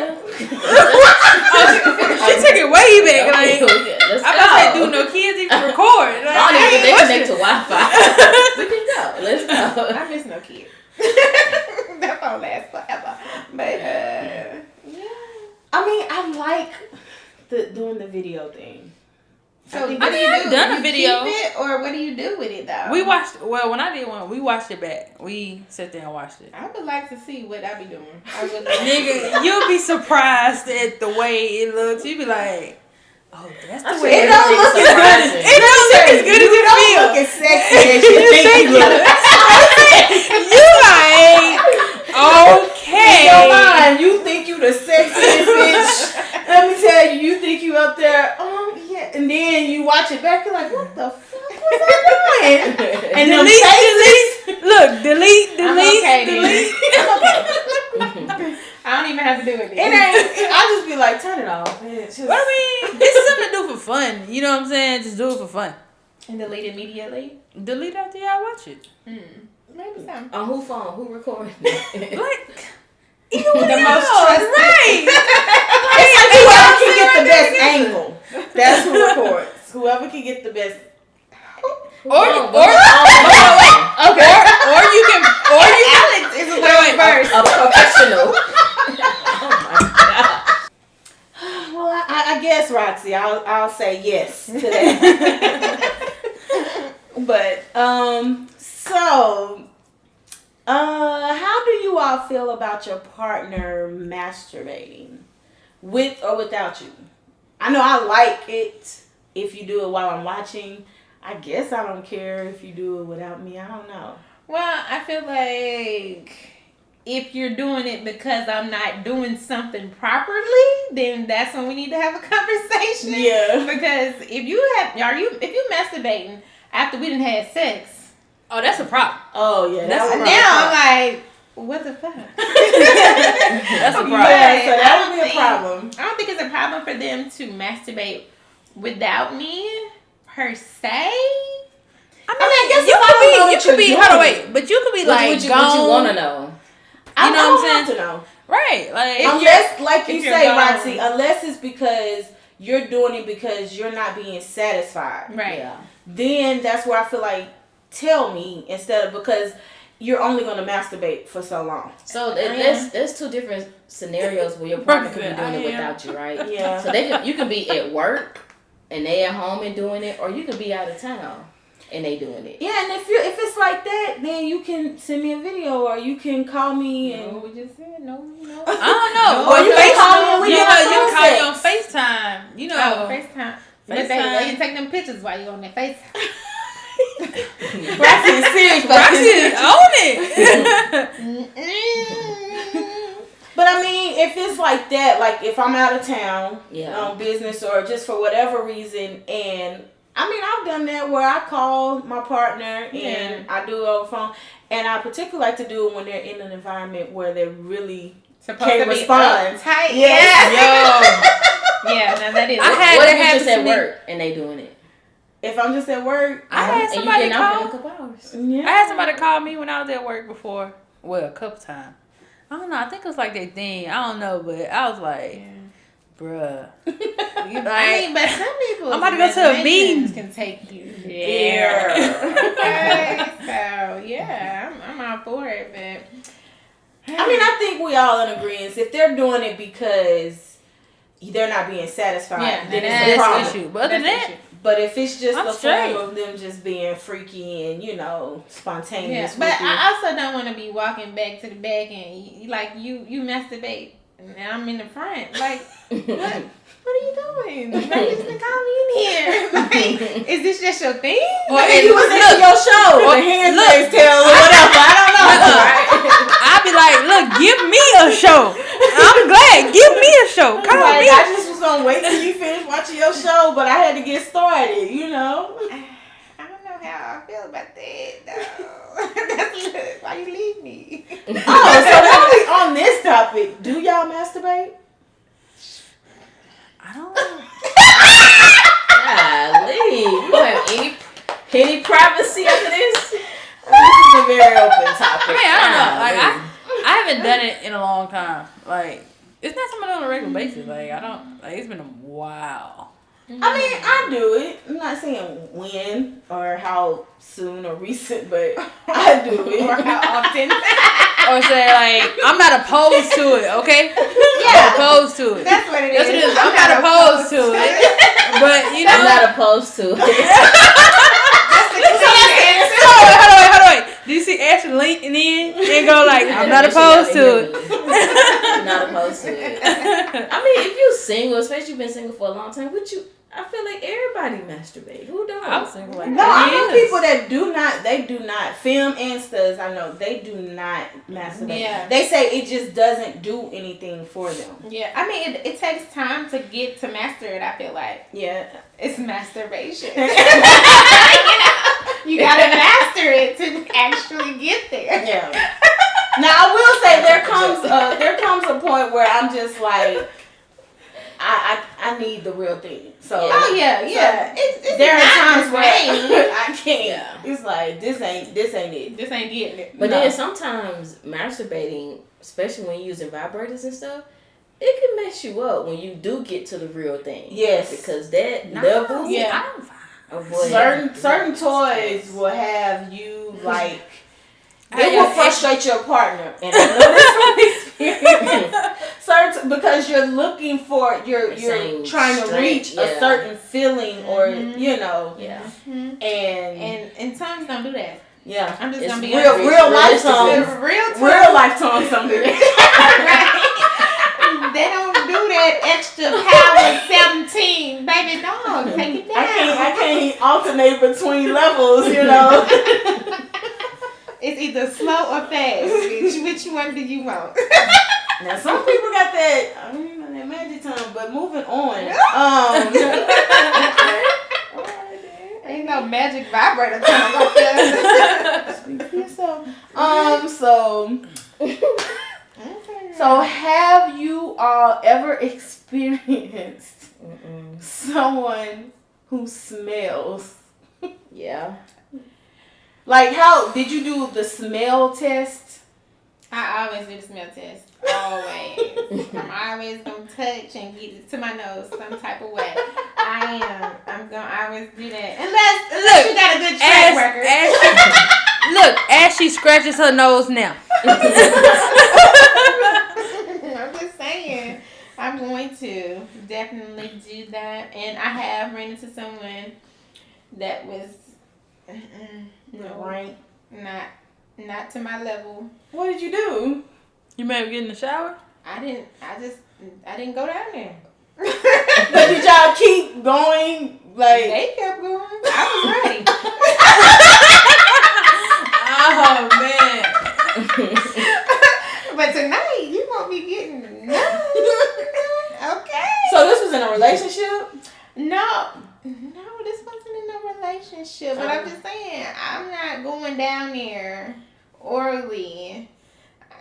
She took it way back. Like, Let's I'm go. about to say, do no kids even record. Like, I don't even think they connect to Wi-Fi. We can go. Let's go. I miss no kid. That won't last forever. But yeah. I mean, I like doing the video thing. So think what do you I've do? done a You video. keep it, or what do you do with it though? when I did one, we watched it back. We sat there and watched it. I would like to see what I be doing. Nigga, you'll be surprised at the way it looks. You be like, oh, that's the way It don't look as good as it don't look as good as it don't feels. look as sexy as you think you look. You like, okay. In your mind, you think you the sexiest bitch. Let me tell you, you think you up there, yeah. And then you watch it back, you're like, what the fuck was I doing? And delete. Look, delete. I'm okay, delete. I don't even have to do it. It ain't. I just be like, turn it off. It's just, But I mean, it's something to do for fun. You know what I'm saying? Just do it for fun. And delete immediately. Delete after y'all watch it. Maybe so. On who phone? Who recording? Like, The most trusted. right. it's like whoever can get the best angle. That's who records. Whoever can get the best. Or you Okay. Alex is a little verse. A professional. yes to that. But so how do you all feel about your partner masturbating, with or without you? I know I like it if you do it while I'm watching. I guess I don't care if you do it without me. I don't know. Well, I feel like if you're doing it because I'm not doing something properly, then that's when we need to have a conversation. Yeah. Because if you masturbating after we done had sex, Oh, that's a problem. Oh yeah, That's a problem. now I'm like, what the fuck? That's a problem. Yeah, so that would be a problem. I don't think it's a problem for them to masturbate without me per se. You could be. Hold on, wait. But you could be like, what you want to know? I know what I'm saying? To know. Right, like Unless, like you say, gone. Roxy, unless it's because you're doing it because you're not being satisfied. Right. Yeah. Then that's where I feel like, tell me, instead of, because you're only going to masturbate for so long. So there's two different scenarios where your partner could be doing it without you, right? Yeah. So you can be at work and they at home and doing it, or you could be out of town and they doing it. Yeah, and if it's like that, then you can send me a video, or you can call me and. No, we just said no. I don't know. Well, you can call me when you you're can call you on FaceTime. You know, Oh, FaceTime. But FaceTime. they take them pictures while you on that FaceTime. Roxy is serious, Roxy own it. But I mean, if it's like that, like if I'm out of town Yeah. on business or just for whatever reason, and I mean, I've done that where I call my partner and I do it over phone, and I particularly like to do it when they're in an environment where they're really can't respond. Tight. Yes. Yeah, now that is. What if you just at work and they doing it? If I'm just at work, I had somebody and you getting off in a call. couple hours. yeah. I had somebody call me when I was at work before. Well, a couple times. I don't know. I think it was like their thing. I don't know, but I was like, bruh. I mean, but some people. I'm about to go to a meeting. Can take you there. Okay, so yeah, I'm all for it, but. I mean, I think we all in agreement. If they're doing it because they're not being satisfied, then it's a problem. Issue. But other than that, But if it's just I'm the straight. form of them just being freaky and, spontaneous. Yeah, but with you. I also don't want to be walking back to the back and you masturbate and I'm in the front. Like, what are you doing? Like, you just call me in here. Like, is this just your thing? Like, you was into your show, or Handmaid's Tale, or whatever. I don't know. I'd be like, look, give me a show. I'm glad. Give me a show. Call Like, me. I just was going to wait till you finish watching your show, but I had to get started, I don't know how I feel about that, though. Why you leave me? Oh, so now we on this topic. Do y'all masturbate? I don't. Golly, you don't have any privacy after this? This is a very open topic. I mean, I don't know. Like, I haven't done it in a long time. Like, it's not something on a regular basis. Like, I don't. Like, it's been a while. I mean, I do it. I'm not saying when or how soon or recent, but I do it. Or how often? Or say, like, I'm not opposed to it, okay? Yeah. I'm opposed to it. That's what it That's is. what it is. I'm not opposed to it. But, you know. I'm not opposed to it. Hold on, wait. Do you see Ashley linking in and go like, I'm not opposed to it? I'm not opposed to it. I mean, if you're single, especially you've been single for a long time, I feel like everybody masturbate. Who don't? I'm single like No, I know people that do not, film and studs, I know, they do not masturbate. Yeah. They say it just doesn't do anything for them. Yeah, I mean, it takes time to get to master it, I feel like. Yeah. It's masturbation. You gotta master it to actually get there. Yeah. Now, I will say there comes a point where I'm just like, I need the real thing. So Oh yeah. It's there are not times the where same. I can't. Yeah. It's like this ain't it. This ain't getting it. But No. then sometimes masturbating, especially when you're using vibrators and stuff, it can mess you up when you do get to the real thing. Yes. Because that level of what Certain toys will have you like I it will got frustrate your partner. And I know this from experience certain, because you're looking for you're trying to reach a certain feeling or and tongues don't do that. Yeah, I'm just gonna be real life tongues. Real life tongues don't do that. They don't do that extra power 17, baby dog. Take it down. I can't alternate between levels, It's either slow or fast. Which one do you want? Now some people got that that magic tongue, but moving on. Ain't no magic vibrator tongue up there. So have you all ever experienced someone who smells? Yeah. Like, how did you do the smell test? I always do the smell test. Always. I'm always gonna touch and get it to my nose some type of way. I'm gonna always do that. Unless you got a good track record. As she scratches her nose now. I'm just saying. I'm going to definitely do that. And I have ran into someone that was not to my level. What did you do? You may have get in the shower? I didn't go down there. But did y'all keep going? Like, they kept going. I was ready. Oh man. But tonight you won't be getting none. Okay. So this was in a relationship? No, this wasn't in a relationship. But I'm just saying, I'm not going down there orally.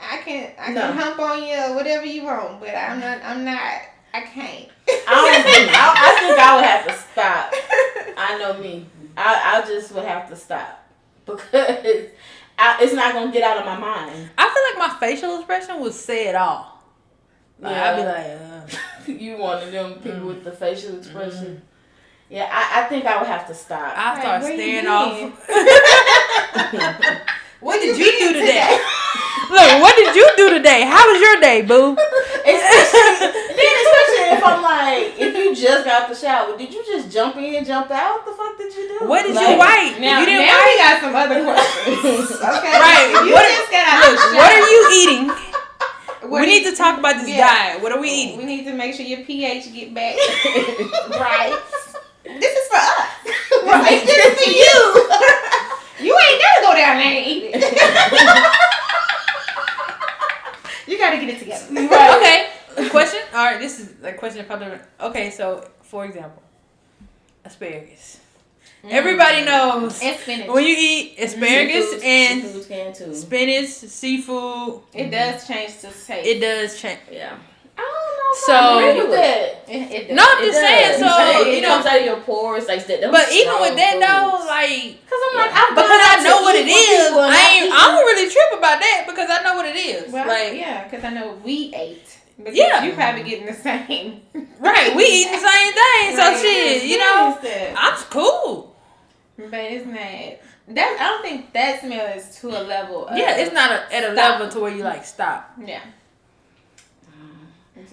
I can hump on you or whatever you want, but I can't. I think I would have to stop. I know me. I just would have to stop because it's not gonna get out of my mind. I feel like my facial expression would say it all. Like, I'd be like, you one of them people with the facial expression. Yeah, I think I would have to stop. I'll start staring off. What did you do today? Look, what did you do today? How was your day, boo? Especially if I'm like, if you just got the shower, did you just jump in, jump out? What the fuck did you do? What did you wipe? Now, you didn't now wipe? we got some other questions. Okay. Right. What are you eating? We need to talk about this diet. What are we eating? We need to make sure your pH get back right. This is for us. Right. This is for you. You ain't gotta go down there and eat it. You gotta get it together. Right. Okay. Question? Alright, this is a question probably. Okay, so for example, asparagus. Everybody knows and spinach. When you eat asparagus and spinach, seafood, it does change the taste. It does change. Yeah. I don't know. So It does. no, I'm just saying. So it comes out of your pores like that. But even with that though, like, because I'm like, because I know what it is. I don't really trip about that because I know what it is. Well, like, yeah, because I know we ate. Because you probably getting the same. Right, we eating the same thing. So shit, I'm cool. But it's not. I don't think that smell is to a level. It's not at a level to where you like stop. Yeah.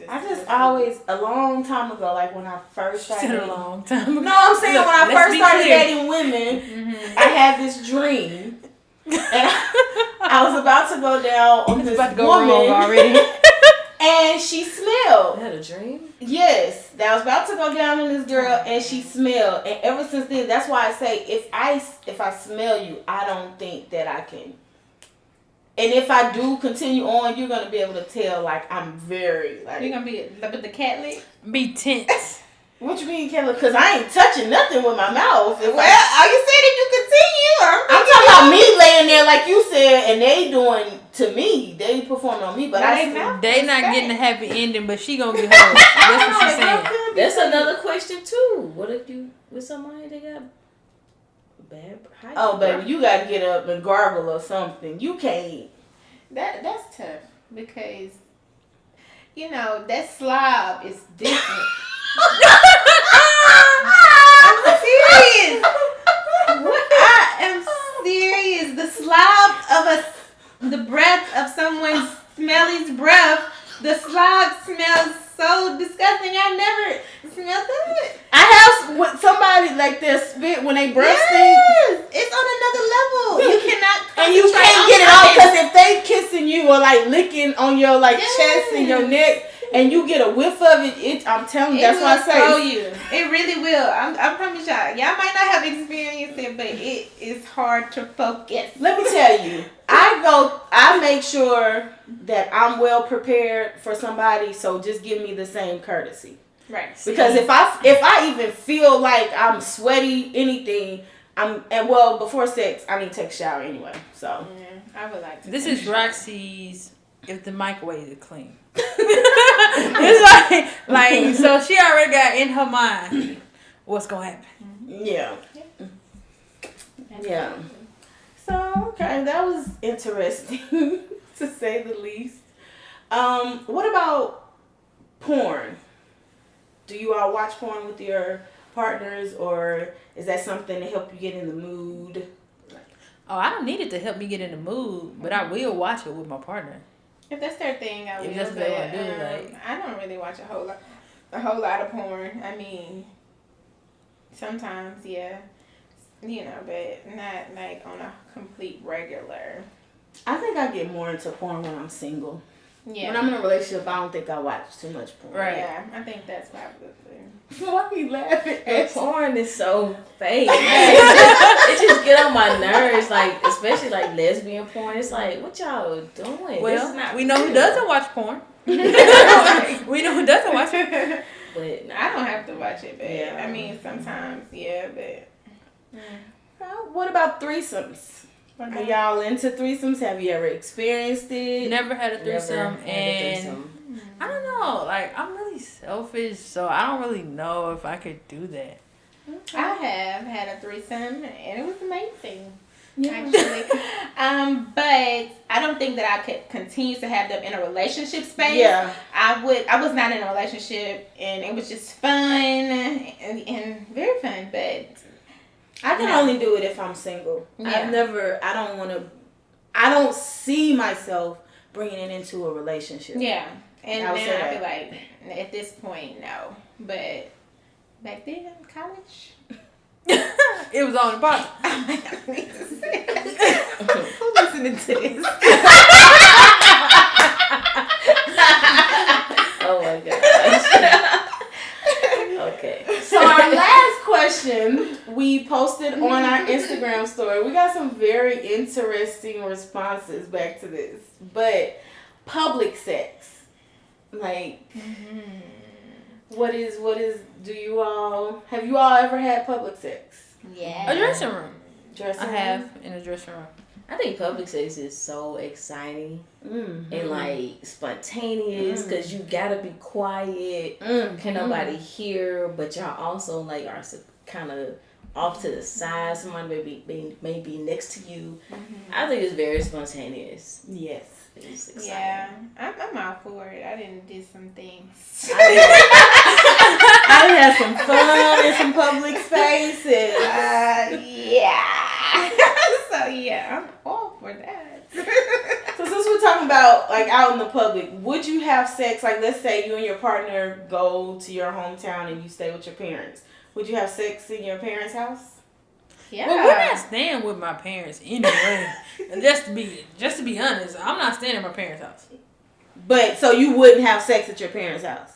I just always, a long time ago, like when I first started dating. A long time ago. No, I'm saying when I first started dating women, I had this dream. And I was about to go down on this woman. Already. And she smelled. You had a dream? Yes. I was about to go down on this girl and she smelled. And ever since then, that's why I say, if I smell you, I don't think that I can. And if I do continue on, you're gonna be able to tell. Like, I'm very like. You're gonna be with the cat lick. Be tense. What you mean, Kelly? Because I ain't touching nothing with my mouth. Well, you said if you continue. I'm talking about me laying there, like you said, and they doing to me. They performing on me, but they not getting a happy ending. But she gonna get hers. That's what she's saying. That's another question too. What if you with somebody that got bad? Oh, baby, you got to get up and gargle or something. You can't. That's tough because that slob is different. I'm serious. I am serious. The slob of the breath of someone Smelly's breath. The slog smells so disgusting. I never smelled that. I have with somebody like their spit when they breath stink. Yes, it's on another level. You cannot And you can't get it off because if they kissing you or like licking on your like chest and your neck and you get a whiff of it, I'm telling you, that's why I say you. It really will. I promise y'all. Y'all might not have experienced it, but it is hard to focus. Let me tell you, I make sure that I'm well prepared for somebody, so just give me the same courtesy. Right. Because if I even feel like I'm sweaty, anything, before sex, I need to take a shower anyway. So I would like to. This is Roxy's if the microwave is clean. It's like so she already got in her mind what's gonna happen. Yeah. Yeah. So okay, that was interesting to say the least. What about porn? Do you all watch porn with your partners, or is that something to help you get in the mood? Oh, I don't need it to help me get in the mood, but I will watch it with my partner. If that's their thing, I will. If that's what they want to do, I don't really watch a whole lot of porn. I mean, sometimes, yeah, but not like on a complete regular. I think I get more into porn when I'm single. Yeah. When I'm in a relationship, I don't think I watch too much porn. Right. Yeah, I think that's probably the thing. Why are you laughing? The porn is so fake. It just get on my nerves, like especially like lesbian porn. It's like, what y'all doing? Well, we know who doesn't watch porn. We know who doesn't watch it. But I don't have to watch it, but Yeah. I mean sometimes, yeah, but. What about threesomes? Are y'all into threesomes? Have you ever experienced it? Never had a threesome, and I don't know. Like I'm really selfish, so I don't really know if I could do that. I have had a threesome, and it was amazing. Yeah. Actually, but I don't think that I could continue to have them in a relationship space. Yeah, I was not in a relationship, and it was just fun and very fun. But I can only do it if I'm single. Yeah. I don't see myself bringing it into a relationship. yeah, and now I would say I feel that. like at this point, no. But back then, college. It was on the pot. Who's listening to this? oh my gosh. Okay. So our last question we posted on our Instagram story. We got some very interesting responses back to this. But public sex. Like what is have you all ever had public sex? Yeah. A dressing room. Dressing I have in a dressing room. I think public sex is so exciting room? and like spontaneous because you gotta be quiet. Mm. Can nobody hear? But y'all also like are kind of off to the side. Somebody may be next to you. I think it's very spontaneous. Yes. It's exciting. Yeah, I'm all for it. I didn't do some things. I had some fun in some public spaces. Yeah. So yeah, I'm all for that. So since we're talking about like out in the public, would you have sex? Like let's say you and your partner go to your hometown and you stay with your parents. Would you have sex in your parents' house? Yeah. Well, we're not staying with my parents anyway. And just to be honest, I'm not staying at my parents' house. But so you wouldn't have sex at your parents' house?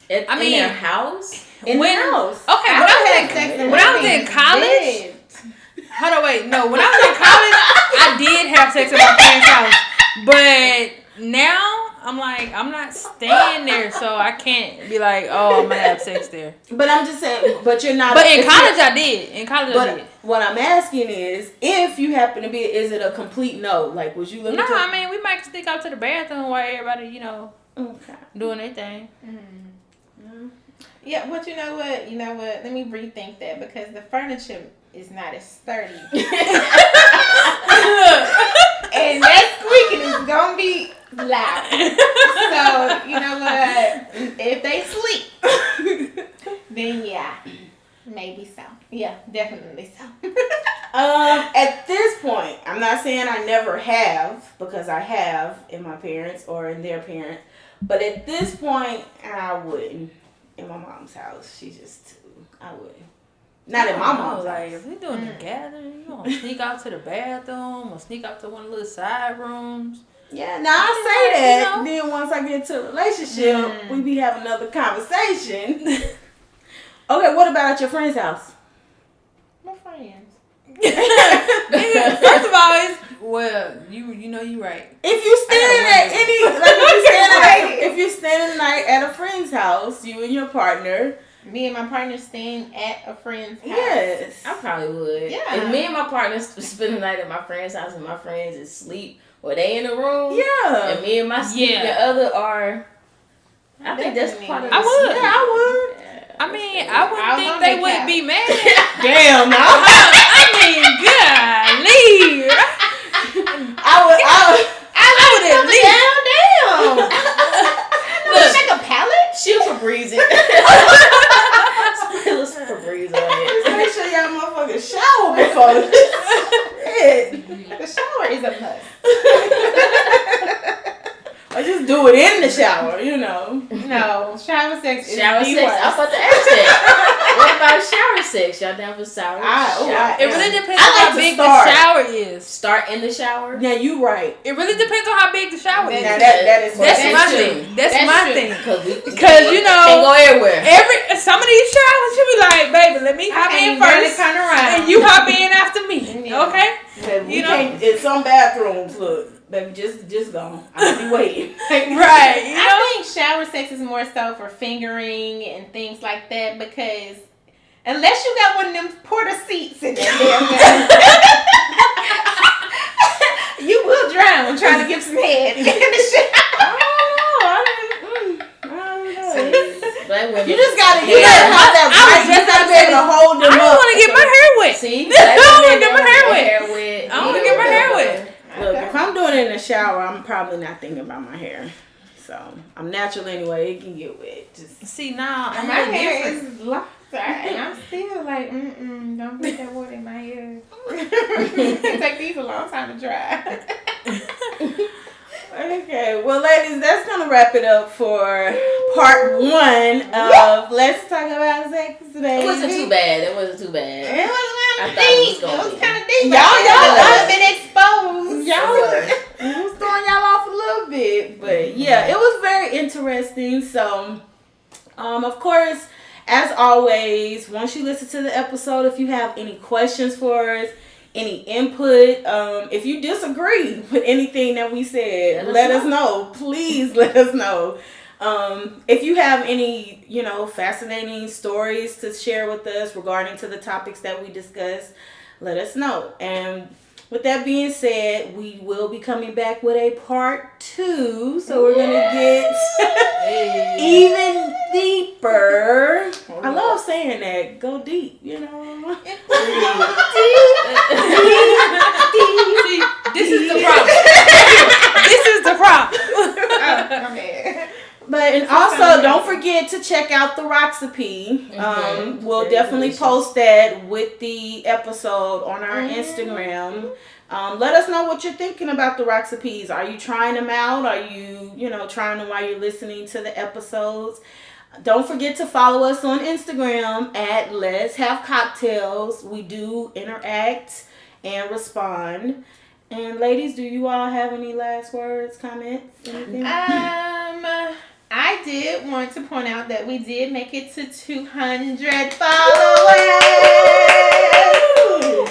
In their house? In the house. Okay, when I was in college. Hold on, wait. No, when I was in college, I did have sex at my parents' house. But now, I'm like, I'm not staying there, so I can't be like, oh, I'm going to have sex there. But I'm just saying, but you're not. But in college, I did. In college, I did. What I'm asking is, if you happen to be, is it a complete no? Like, would you look No, at I mean, we might sneak out to the bathroom while everybody, okay. doing their thing. Yeah, but you know what? Let me rethink that because the furniture is not as sturdy. And that squeaking is going to be loud. So, you know what? If they sleep, then yeah, maybe so. Yeah, definitely so. At this point, I'm not saying saying I never have, because I have in my parents or in their parents. But at this point, I wouldn't. In my mom's house, she's just too. I wouldn't. Not in my mom's like, house. if we doing a gathering, you gonna sneak out to the bathroom or sneak out to one of the little side rooms. Yeah, now I say that. You know? Then once I get into a relationship, we be having another conversation. Okay, what about at your friend's house? My friends. First of all, you know you right. If you standing at if you standing like at a friend's house, you and your partner. Me and my partner staying at a friend's house. Yes. I probably would. Yeah. If me and my partner spend the night at my friend's house and my friends is asleep or they in the room. Yeah. And me and my significant other are. I think that's part of the I would. Yeah, I would. I mean, I wouldn't think they wouldn't be mad. Damn, no. I mean, golly. I would at least. Damn. Look, like a pallet? She'll Febreze it. Let's Febreze on it. Just make sure y'all motherfuckers shower before this. The shower is a must. Or just do it in the shower, you know. No, shower sex is Shower the sex. worst. I was about to ask that. What about shower sex? Y'all down for shower? It really depends I on like how to big start. the shower is. Start in the shower. Yeah, you right. It really depends on how big the shower is. Now that is That's my true. thing. That's That's my true. thing. Because you know, can't go everywhere. Some of these showers, you be like, baby, let me hop in first, turn around. and you hop in after me. Yeah. Okay? You know, in some bathrooms, look, baby, just go. I'll be waiting. Right. You know? I think shower sex is more so for fingering and things like that, because unless you got one of them porta seats in there, you will drown trying to give some head in the shower. You just gotta have that right. You gotta be able to hold them I up. don't want to get my hair wet. See? I don't want to get my hair wet. I don't want to get my hair wet. Look, if I'm doing it in the shower, I'm probably not thinking about my hair. So I'm natural anyway. It can get wet. Just see now, My hair is locked, and I'm still like, don't put that water in my hair. It take these a long time to dry. okay. Well, ladies, that's gonna wrap it up for part 1 of Let's Talk About Sex today. It wasn't too bad. It was kind I of thought it was deep. It gonna was be. kind of deep. Y'all have been exposed. Y'all was throwing y'all off a little bit, but yeah, it was very interesting. So, of course, as always, once you listen to the episode, if you have any questions for us, any input, if you disagree with anything that we said, let us know. Please let us know. If you have any, fascinating stories to share with us regarding to the topics that we discussed, let us know. And with that being said, we will be coming back with a part 2. So we're going to get even deeper. I love saying that. Go deep, See, this is the problem. This is the problem. But and also don't forget to check out the Roxapy. We'll definitely post that with the episode on our Instagram. Let us know what you're thinking about the Roxapys. Are you trying them out? Are you, trying them while you're listening to the episodes? Don't forget to follow us on Instagram at lezhavecocktails. We do interact and respond. And ladies, do you all have any last words, comments, anything? I did want to point out that we did make it to 200 followers.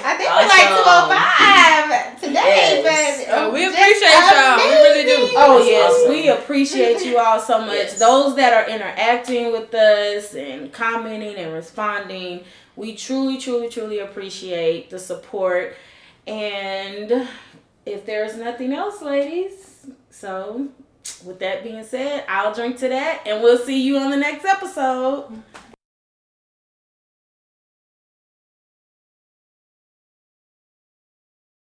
I think we're like 205 today, but we appreciate y'all. We really do. Oh yes, we appreciate you all so much. Yes. Those that are interacting with us and commenting and responding, we truly, truly, truly appreciate the support. And if there's nothing else, ladies, so with that being said, I'll drink to that, and we'll see you on the next episode.